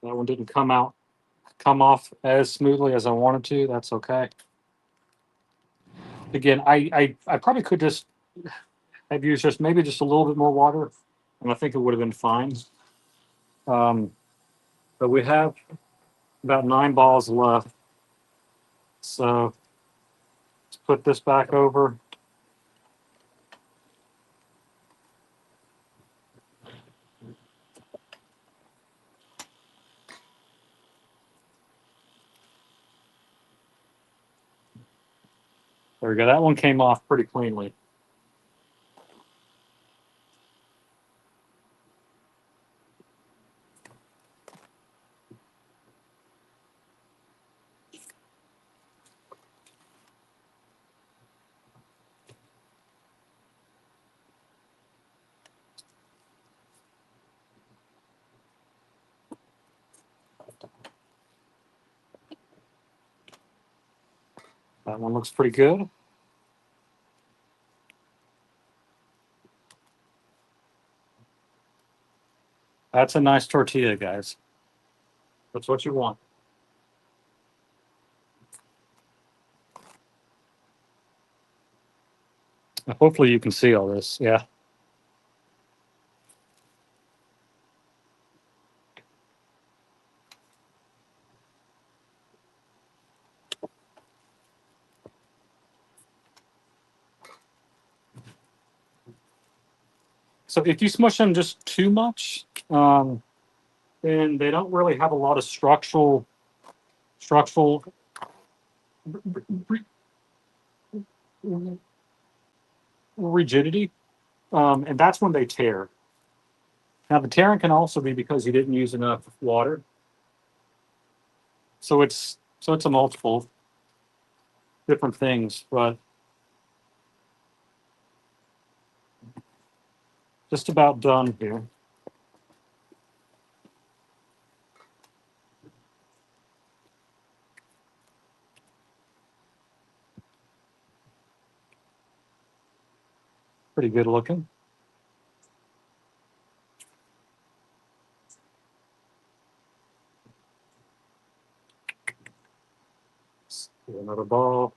That one didn't come off as smoothly as I wanted to. That's okay. Again, I probably could just have used just maybe just a little bit more water, and I think it would have been fine. Um, but we have about 9 balls left. So let's put this back over. There we go. That one came off pretty cleanly. That one looks pretty good. That's a nice tortilla, guys. That's what you want. Hopefully you can see all this. Yeah. So if you smush them just too much, then they don't really have a lot of structural rigidity, and that's when they tear. Now the tearing can also be because you didn't use enough water. So it's a multiple different things, but just about done here. Pretty good looking. Do another ball.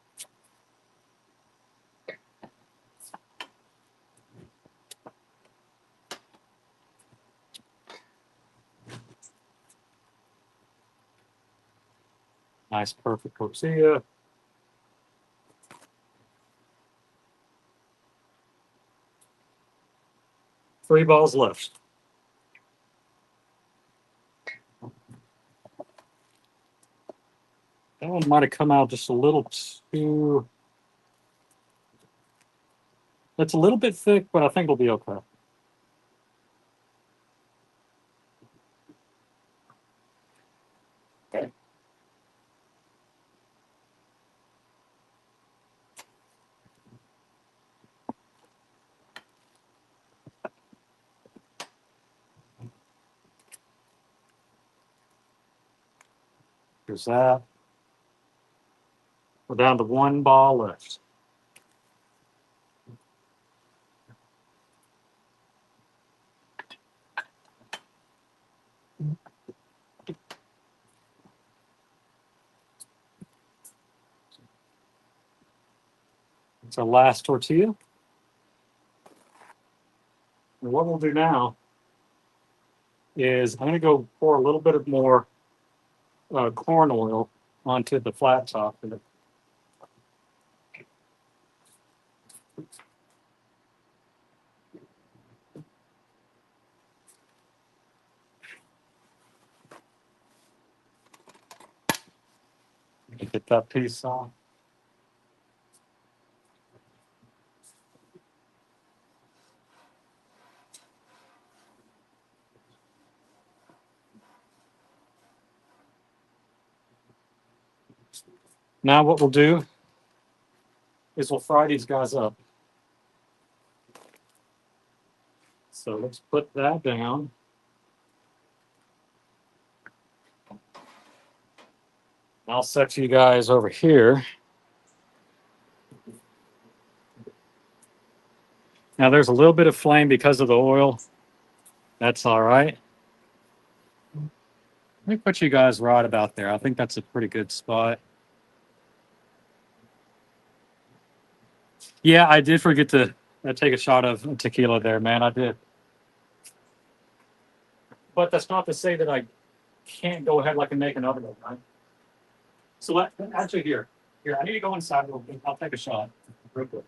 Nice, perfect tortilla. Three balls left. That one might have come out just a little too. It's a little bit thick, but I think it'll be okay. There's that. We're down to one ball left. It's our last tortilla. And what we'll do now is I'm going to go pour a little bit of more corn oil onto the flat top. Get that piece on. Now what we'll do is we'll fry these guys up. So let's put that down. I'll set you guys over here. Now there's a little bit of flame because of the oil. That's all right. Let me put you guys right about there. I think that's a pretty good spot. Yeah, I did forget to take a shot of tequila there, man. I did. But that's not to say that I can't go ahead like and make another one, right? So actually here, I need to go inside real quick. I'll take a shot real quick.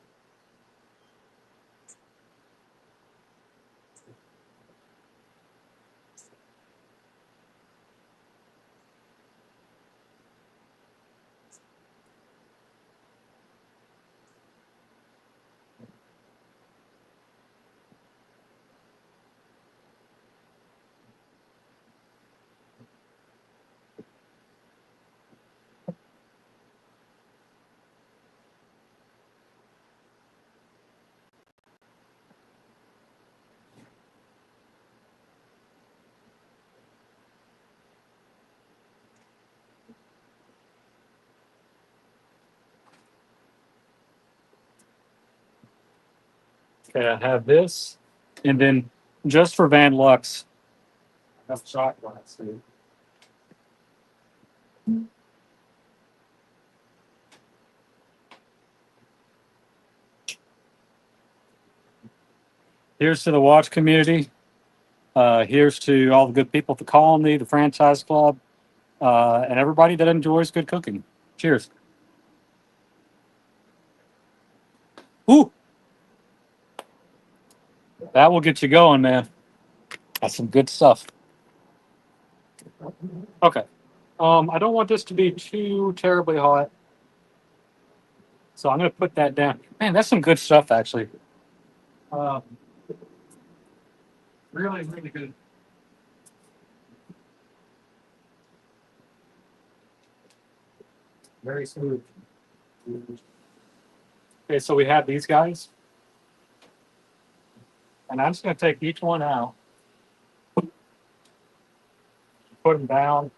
Okay, I have this. And then just for Van Lux, I have a shot glass, dude. Here's to the watch community. Here's to all the good people at the colony, the franchise club, and everybody that enjoys good cooking. Cheers. Ooh, that will get you going, man. That's some good stuff. Okay. I don't want this to be too terribly hot. So I'm going to put that down. Man, that's some good stuff, actually. Um, really, really good. Very smooth. Okay, so we have these guys, and I'm just going to take each one out, put them down.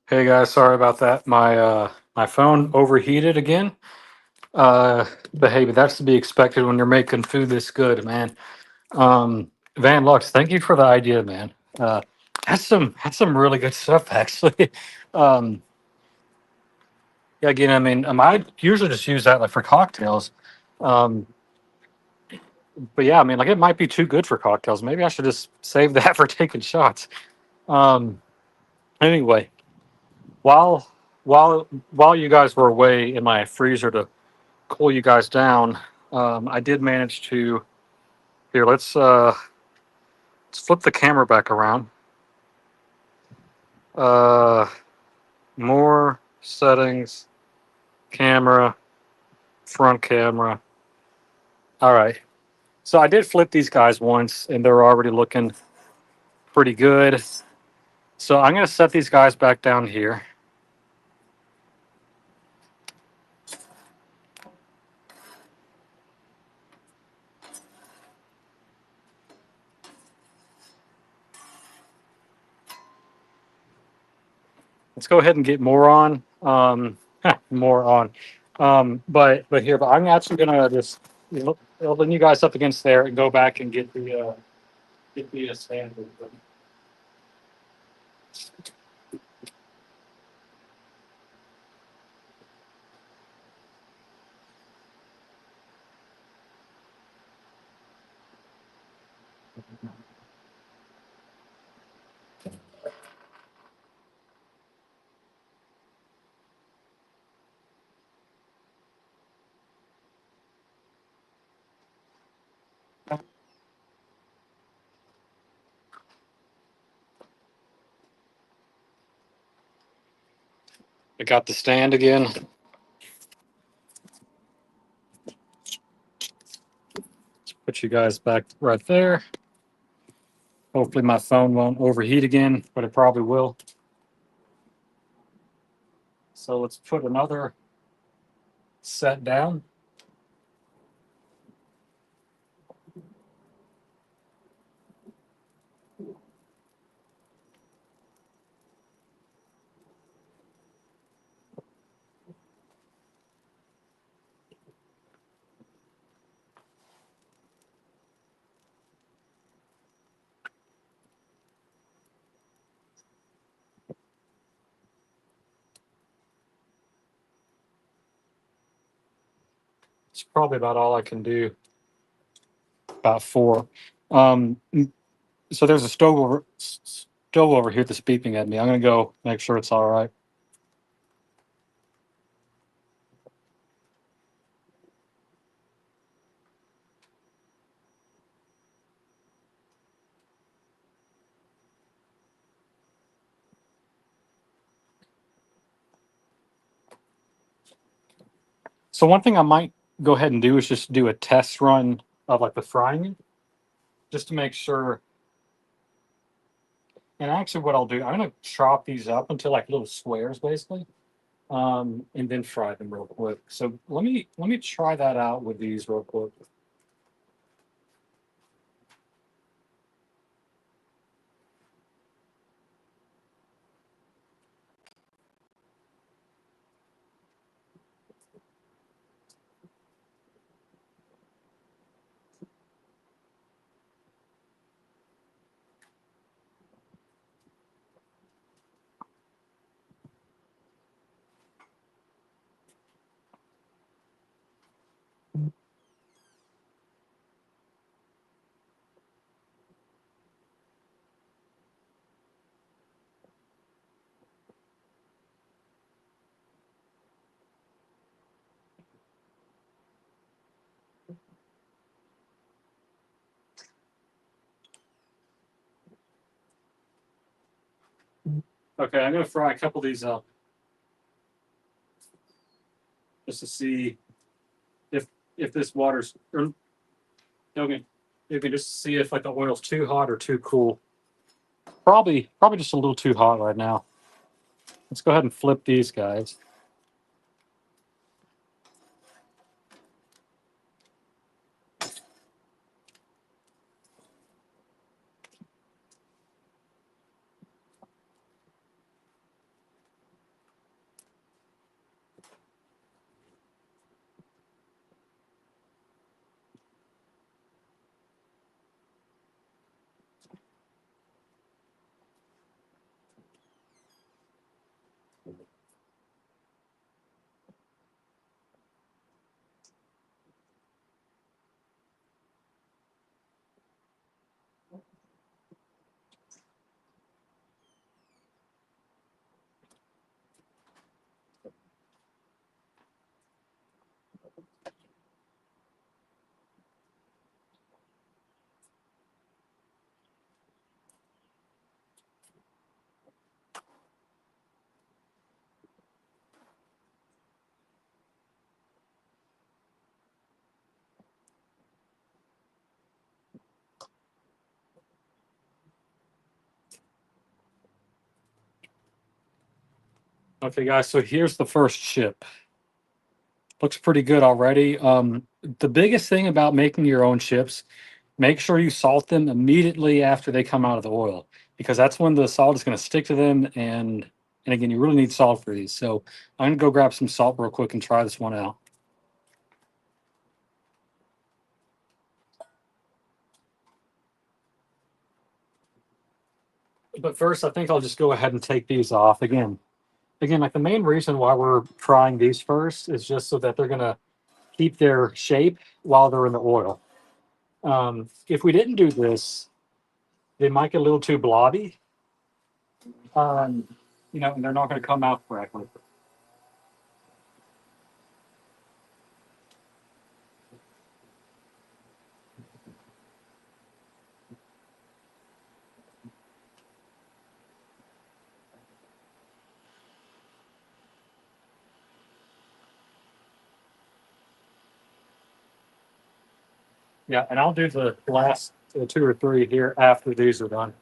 Hey guys, sorry about that. My phone overheated again. But that's to be expected when you're making food this good, man. Van Lux, thank you for the idea, man. Uh, that's some really good stuff, actually. um, yeah, again, I mean, I usually just use that like for cocktails. Um, but yeah, I mean, like it might be too good for cocktails. Maybe I should just save that for taking shots. Um, anyway, while while you guys were away in my freezer to cool you guys down, I did manage to here. Let's flip the camera back around. Uh, more settings, camera, front camera. All right. So I did flip these guys once, and they're already looking pretty good. So I'm gonna set these guys back down here. Let's go ahead and get more on. More on. But I'm actually gonna just open you guys up against there and go back and get the standard. I got the stand again. Let's put you guys back right there. Hopefully my phone won't overheat again, but it probably will. So let's put another set down. It's probably about all I can do. About four. Um, so there's a stove over here that's beeping at me. I'm gonna go make sure it's all right. So one thing I might go ahead and do is just do a test run of like the frying, just to make sure. And actually, what I'll do, I'm gonna chop these up into like little squares, basically, and then fry them real quick. So let me try that out with these real quick. Okay, I'm gonna fry a couple of these up just to see if this water's or okay, you can just see if like the oil's too hot or too cool. Probably just a little too hot right now. Let's go ahead and flip these guys. Okay, guys. So here's the first chip. Looks pretty good already. The biggest thing about making your own chips, make sure you salt them immediately after they come out of the oil, because that's when the salt is going to stick to them. And again, you really need salt for these. So I'm gonna go grab some salt real quick and try this one out. But first, I think I'll just go ahead and take these off again, like the main reason why we're frying these first is just so that they're gonna keep their shape while they're in the oil. If we didn't do this, they might get a little too blobby, um, and they're not going to come out correctly. Yeah, and I'll do the last two or three here after these are done.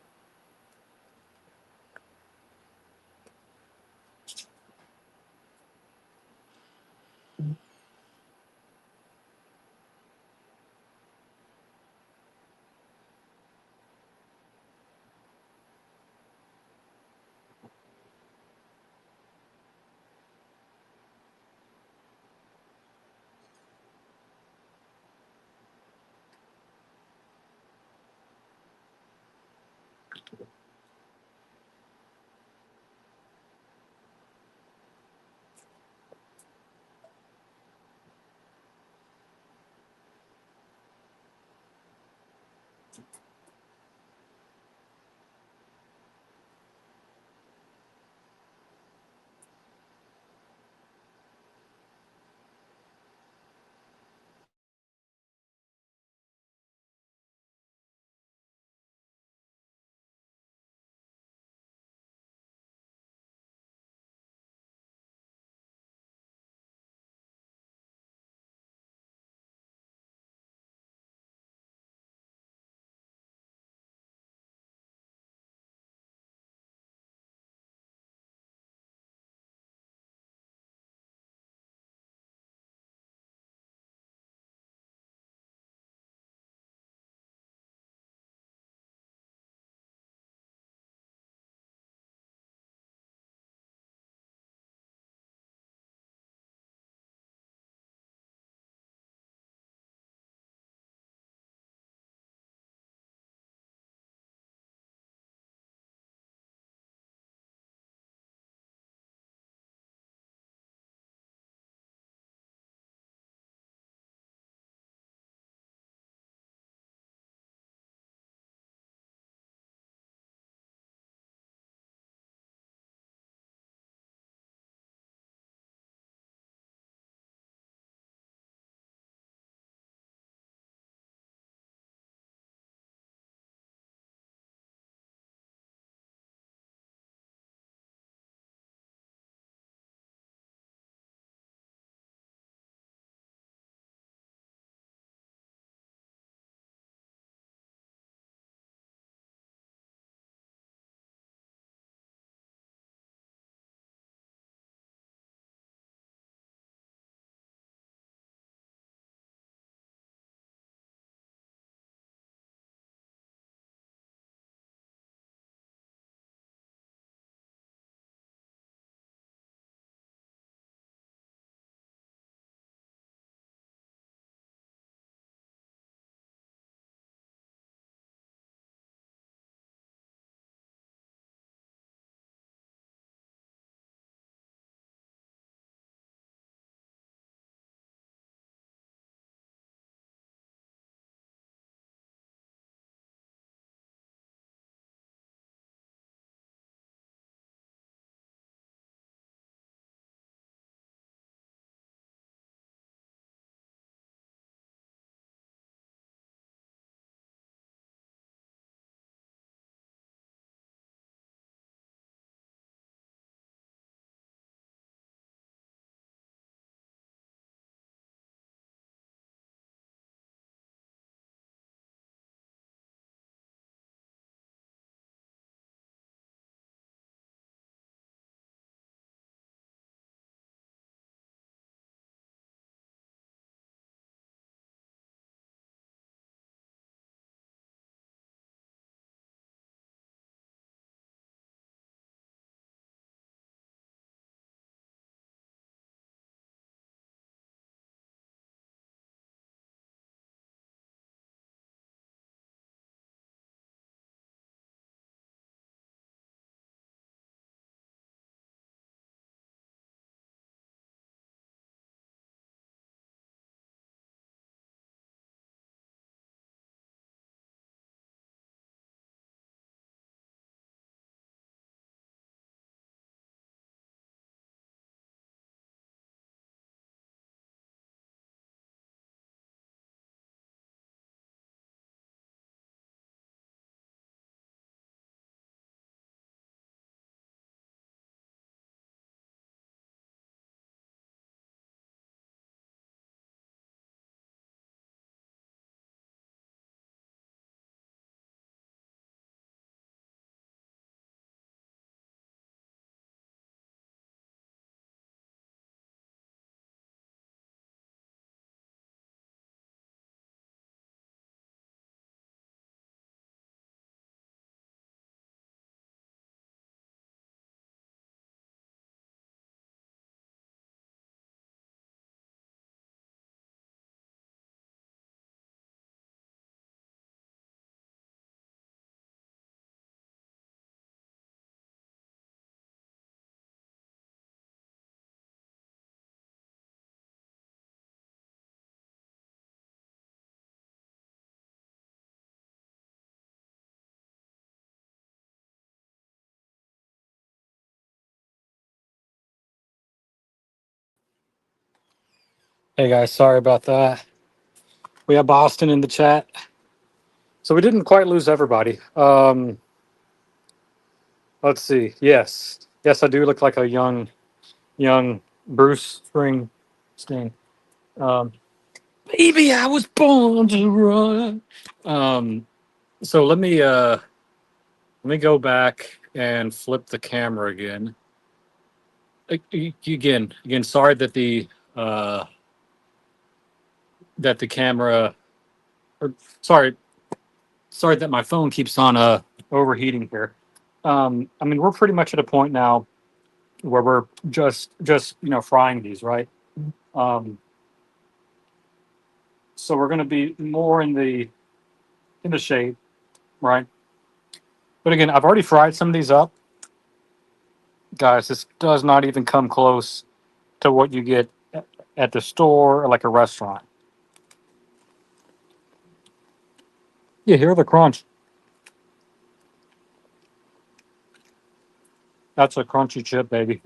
Hey guys, sorry about that. We have Boston in the chat. So we didn't quite lose everybody. Let's see. Yes. Yes, I do look like a young Bruce Springsteen. Um, Baby, I was born to run. Um, so let me go back and flip the camera again. Again, sorry uh that the camera or sorry, sorry that my phone keeps on overheating here. I mean, we're pretty much at a point now where we're just frying these, right? Um, so we're going to be more in the shade, right? But again, I've already fried some of these up, guys. This does not even come close to what you get at the store or like a restaurant. You hear the crunch? That's a crunchy chip, baby.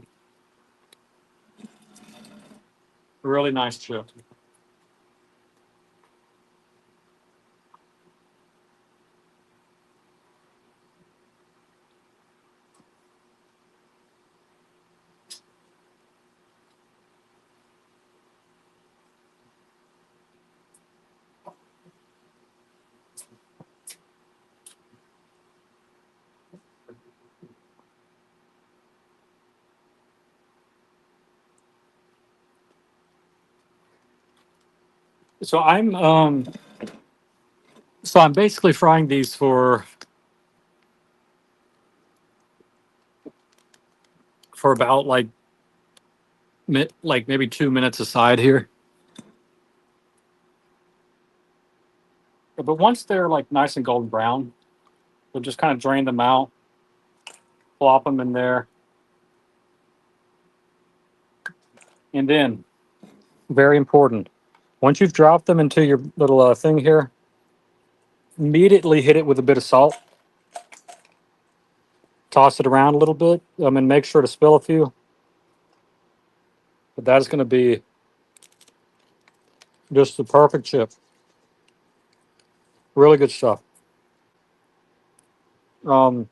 Really nice chip. So I'm basically frying these for about like maybe 2 minutes aside here. But once they're like nice and golden brown, we'll just kind of drain them out, plop them in there, and then very important. Once you've dropped them into your little thing here, immediately hit it with a bit of salt. Toss it around a little bit. And make sure to spill a few. But that is going to be just the perfect chip. Really good stuff. So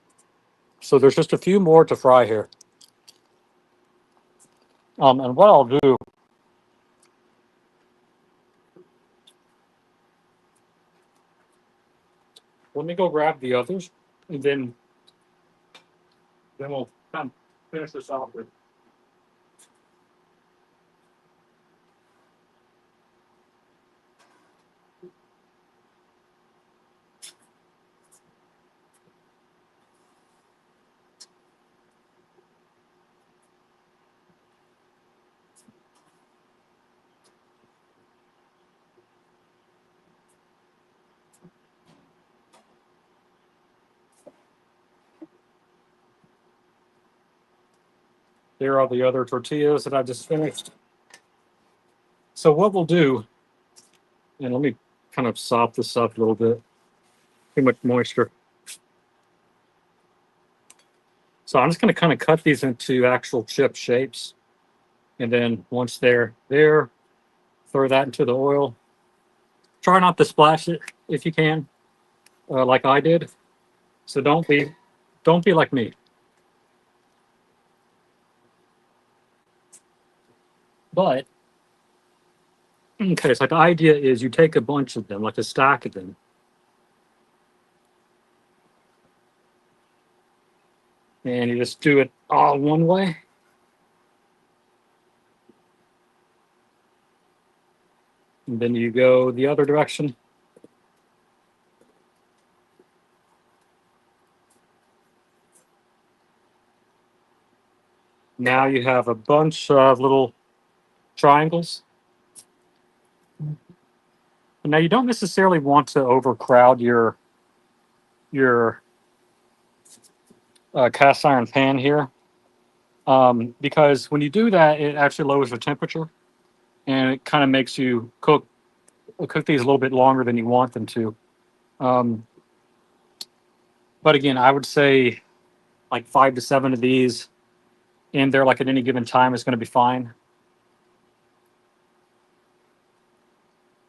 there's just a few more to fry here. And what I'll do, let me go grab the others, and then we'll kind of finish this off with. Here are the other tortillas that I just finished. So what we'll do, and let me kind of sop this up a little bit. Too much moisture. So I'm just going to kind of cut these into actual chip shapes. And then once they're there, throw that into the oil. Try not to splash it if you can, like I did. So don't be like me. But okay, so the idea is you take a bunch of them, like a stack of them, and you just do it all one way. And then you go the other direction. Now you have a bunch of little triangles. And now you don't necessarily want to overcrowd your cast iron pan here, because when you do that, it actually lowers the temperature, and it kind of makes you cook these a little bit longer than you want them to. Um, but again, I would say like 5 to 7 of these in there, like at any given time, is going to be fine.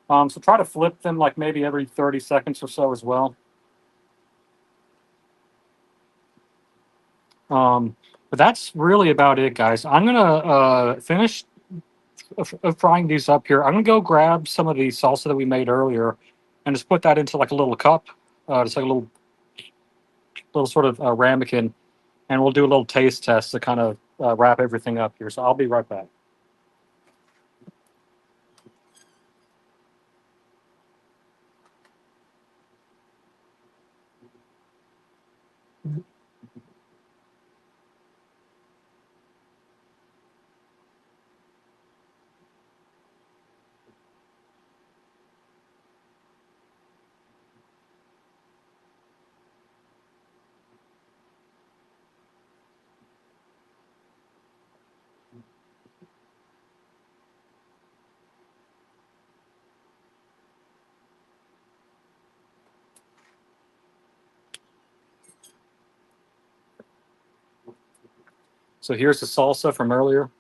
So try to flip them like maybe every 30 seconds or so as well. But that's really about it, guys. I'm gonna finish frying these up here. I'm gonna go grab some of the salsa that we made earlier, and just put that into like a little cup, just like a little sort of ramekin, and we'll do a little taste test to kind of wrap everything up here. So I'll be right back. So here's the salsa from earlier.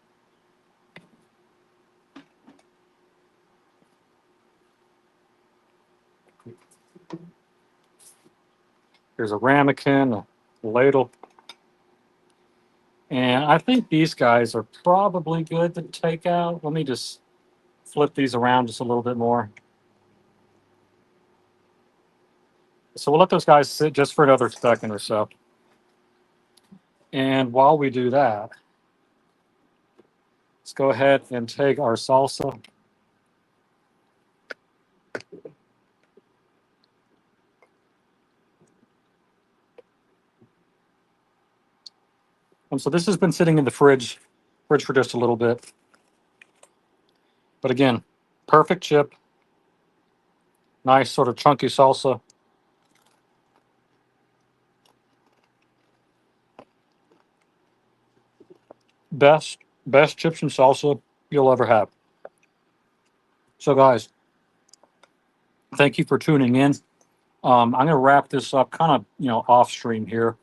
Here's a ramekin, a ladle. And I think these guys are probably good to take out. Let me just flip these around just a little bit more. So we'll let those guys sit just for another second or so. And while we do that, let's go ahead and take our salsa. So this has been sitting in the fridge for just a little bit. But again, perfect chip, nice sort of chunky salsa. Best chips and salsa you'll ever have. So guys, thank you for tuning in. I'm gonna wrap this up kind of off stream here,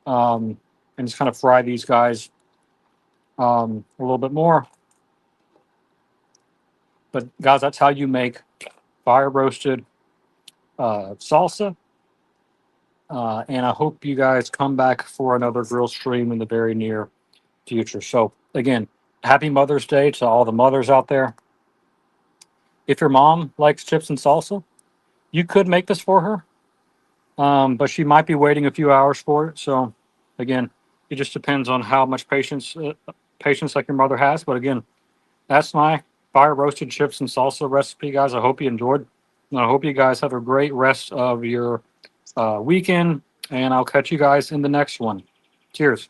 and just kind of fry these guys a little bit more. But guys, that's how you make fire roasted salsa. And I hope you guys come back for another grill stream in the very near future. So again, happy Mother's Day to all the mothers out there. If your mom likes chips and salsa, you could make this for her, but she might be waiting a few hours for it. So again, it just depends on how much patience like your mother has. But again, that's my fire roasted chips and salsa recipe, guys. I hope you enjoyed. And I hope you guys have a great rest of your weekend. And I'll catch you guys in the next one. Cheers.